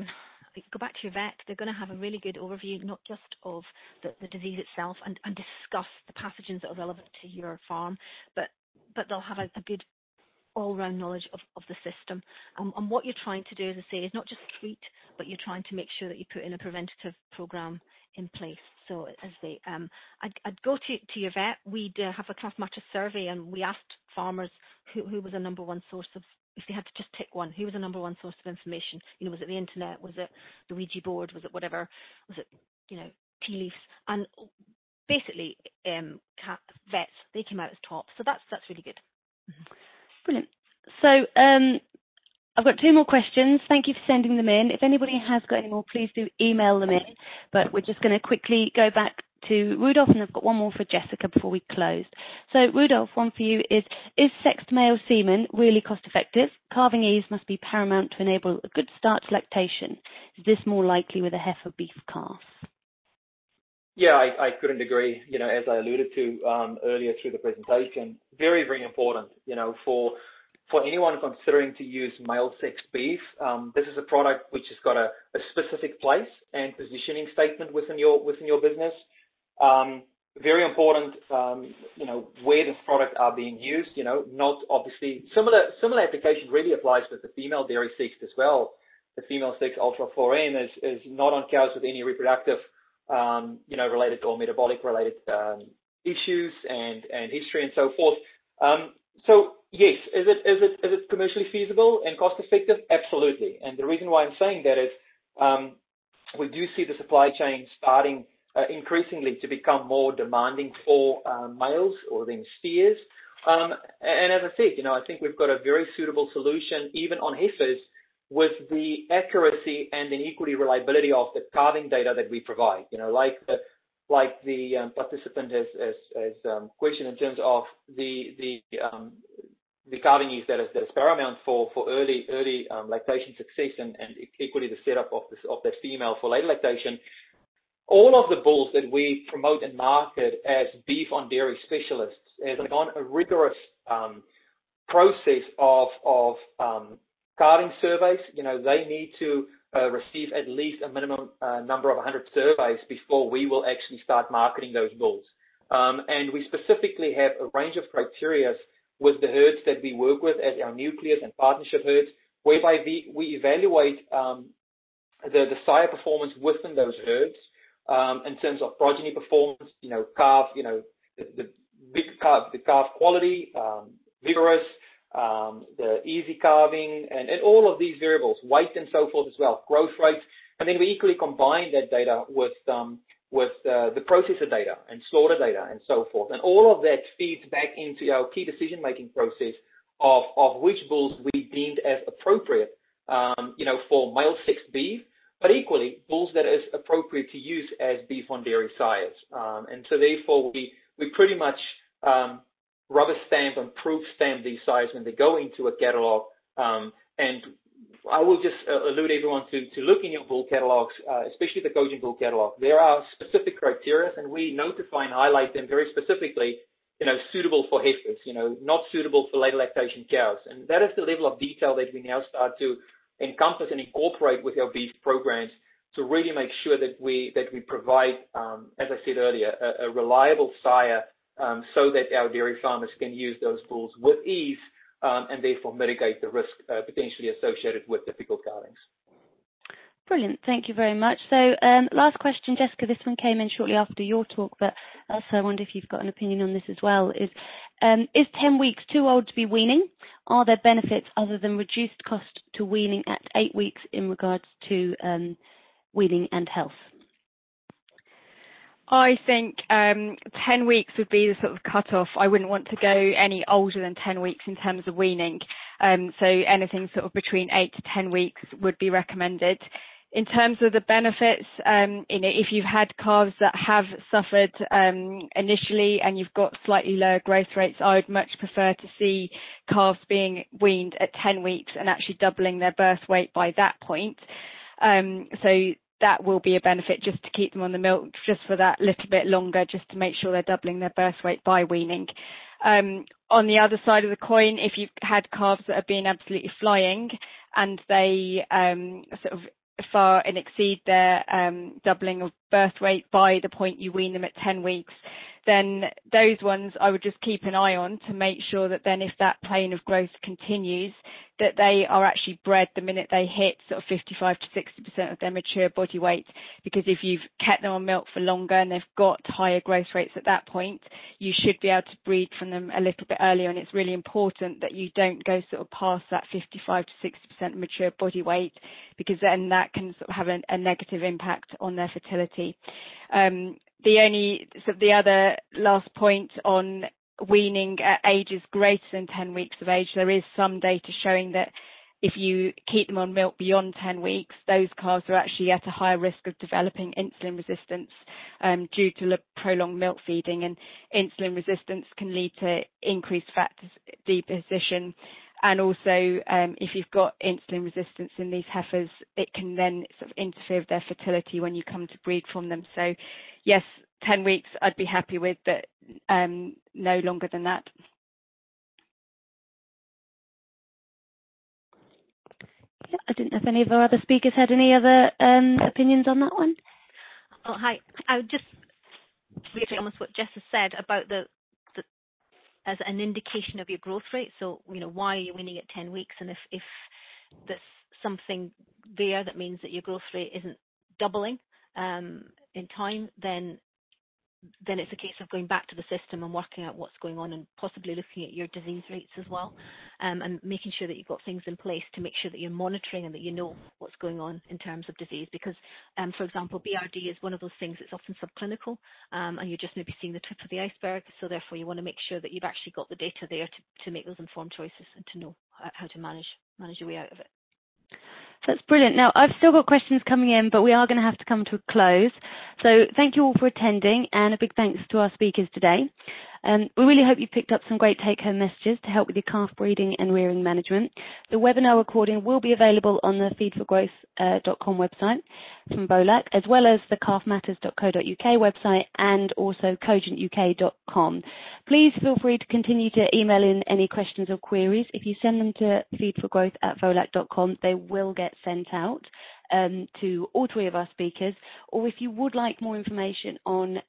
your vet. They're going to have a really good overview, not just of the disease itself, and discuss the pathogens that are relevant to your farm, but they'll have a good all-round knowledge of the system. And what you're trying to do, as I say, is not just treat, but you're trying to make sure that you put in a preventative program in place. So as they, I'd go to your vet. We'd have a Calf Matter survey, and we asked farmers who was a number one source of, if they had to just tick one, who was the number one source of information? Was it the internet? Was it the Ouija board? Was it whatever? Was it, tea leaves? And basically, vets, they came out as top. So that's really good. Mm-hmm. Brilliant. So I've got two more questions. Thank you for sending them in. If anybody has got any more, please do email them in. But we're just going to quickly go back to Rudolph, and I've got one more for Jessica before we close. So Rudolph, one for you is sexed male semen really cost effective? Calving ease must be paramount to enable a good start to lactation. Is this more likely with a heifer beef calf? Yeah, I couldn't agree. As I alluded to earlier through the presentation, very, very important, for anyone considering to use male sexed beef. This is a product which has got a specific place and positioning statement within your business. very important, where the product are being used, not obviously, similar application really applies with the female dairy sex as well. The female sex Ultra 4N is not on cows with any reproductive, related or metabolic related issues and history and so forth. So yes, is it commercially feasible and cost effective? Absolutely. And the reason why I'm saying that is we do see the supply chain starting increasingly to become more demanding for males or then steers. And as I said, I think we've got a very suitable solution even on heifers with the accuracy and then equally reliability of the calving data that we provide. Like the participant has questioned in terms of the calving use that is paramount for early lactation success and equally the setup of that female for later lactation. All of the bulls that we promote and market as beef on dairy specialists has gone a rigorous process of calving surveys. They need to receive at least a minimum number of 100 surveys before we will actually start marketing those bulls. And we specifically have a range of criteria with the herds that we work with as our nucleus and partnership herds, whereby we evaluate the sire performance within those herds in terms of progeny performance, calf, the calf quality, vigorous, the easy calving, and all of these variables, weight and so forth as well, growth rates, and then we equally combine that data with the processor data and slaughter data and so forth, and all of that feeds back into our key decision-making process of which bulls we deemed as appropriate, for male sex beef, but equally bulls that is appropriate to use as beef on dairy sires, and so therefore we pretty much rubber stamp and proof stamp these sires when they go into a catalog. And I will just allude everyone to look in your bull catalogs, especially the Kaizen bull catalog. There are specific criteria, and we notify and highlight them very specifically, suitable for heifers, not suitable for later lactation cows. And that is the level of detail that we now start to encompass and incorporate with our beef programs to really make sure that we provide, as I said earlier, a reliable sire, so that our dairy farmers can use those bulls with ease and therefore mitigate the risk potentially associated with difficult calvings. Brilliant. Thank you very much. So last question, Jessica, this one came in shortly after your talk, but also I wonder if you've got an opinion on this as well. Is 10 weeks too old to be weaning? Are there benefits other than reduced cost to weaning at 8 weeks in regards to weaning and health? I think 10 weeks would be the sort of cut-off. I wouldn't want to go any older than 10 weeks in terms of weaning. So anything sort of between 8 to 10 weeks would be recommended. In terms of the benefits, if you've had calves that have suffered initially and you've got slightly lower growth rates, I would much prefer to see calves being weaned at 10 weeks and actually doubling their birth weight by that point. So that will be a benefit, just to keep them on the milk just for that little bit longer, just to make sure they're doubling their birth weight by weaning. On the other side of the coin, if you've had calves that have been absolutely flying and they sort of far and exceed their doubling of birth weight by the point you wean them at 10 weeks, then those ones I would just keep an eye on to make sure that then if that plane of growth continues, that they are actually bred the minute they hit sort of 55 to 60% of their mature body weight. Because if you've kept them on milk for longer and they've got higher growth rates at that point, you should be able to breed from them a little bit earlier. And it's really important that you don't go sort of past that 55 to 60% mature body weight, because then that can sort of have a negative impact on their fertility. The other last point on weaning at ages greater than 10 weeks of age, there is some data showing that if you keep them on milk beyond 10 weeks, those calves are actually at a higher risk of developing insulin resistance due to prolonged milk feeding, and insulin resistance can lead to increased fat deposition. And also, if you've got insulin resistance in these heifers, it can then sort of interfere with their fertility when you come to breed from them. So, yes, 10 weeks I'd be happy with, but no longer than that. Yeah, I didn't know if any of our other speakers had any other opinions on that one. Oh, hi. I would just reiterate almost what Jess has said about the as an indication of your growth rate. So, why are you weaning at 10 weeks? And if there's something there that means that your growth rate isn't doubling in time, then it's a case of going back to the system and working out what's going on and possibly looking at your disease rates as well, and making sure that you've got things in place to make sure that you're monitoring and that you know what's going on in terms of disease. Because, for example, BRD is one of those things that's often subclinical, and you're just maybe seeing the tip of the iceberg. So therefore, you want to make sure that you've actually got the data there to make those informed choices and to know how to manage your way out of it. That's brilliant. Now, I've still got questions coming in, but we are going to have to come to a close. So thank you all for attending, and a big thanks to our speakers today. We really hope you picked up some great take-home messages to help with your calf breeding and rearing management. The webinar recording will be available on the feedforgrowth.com website from BOLAC, as well as the calfmatters.co.uk website and also cogentuk.com. Please feel free to continue to email in any questions or queries. If you send them to feedforgrowth@volac.com, they will get sent out to all three of our speakers. Or if you would like more information on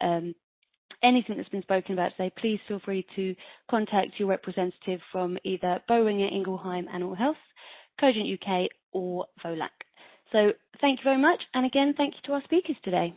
anything that's been spoken about today, please feel free to contact your representative from either Boehringer Ingelheim Animal Health, Kaizen UK, or VOLAC. So thank you very much, and again, thank you to our speakers today.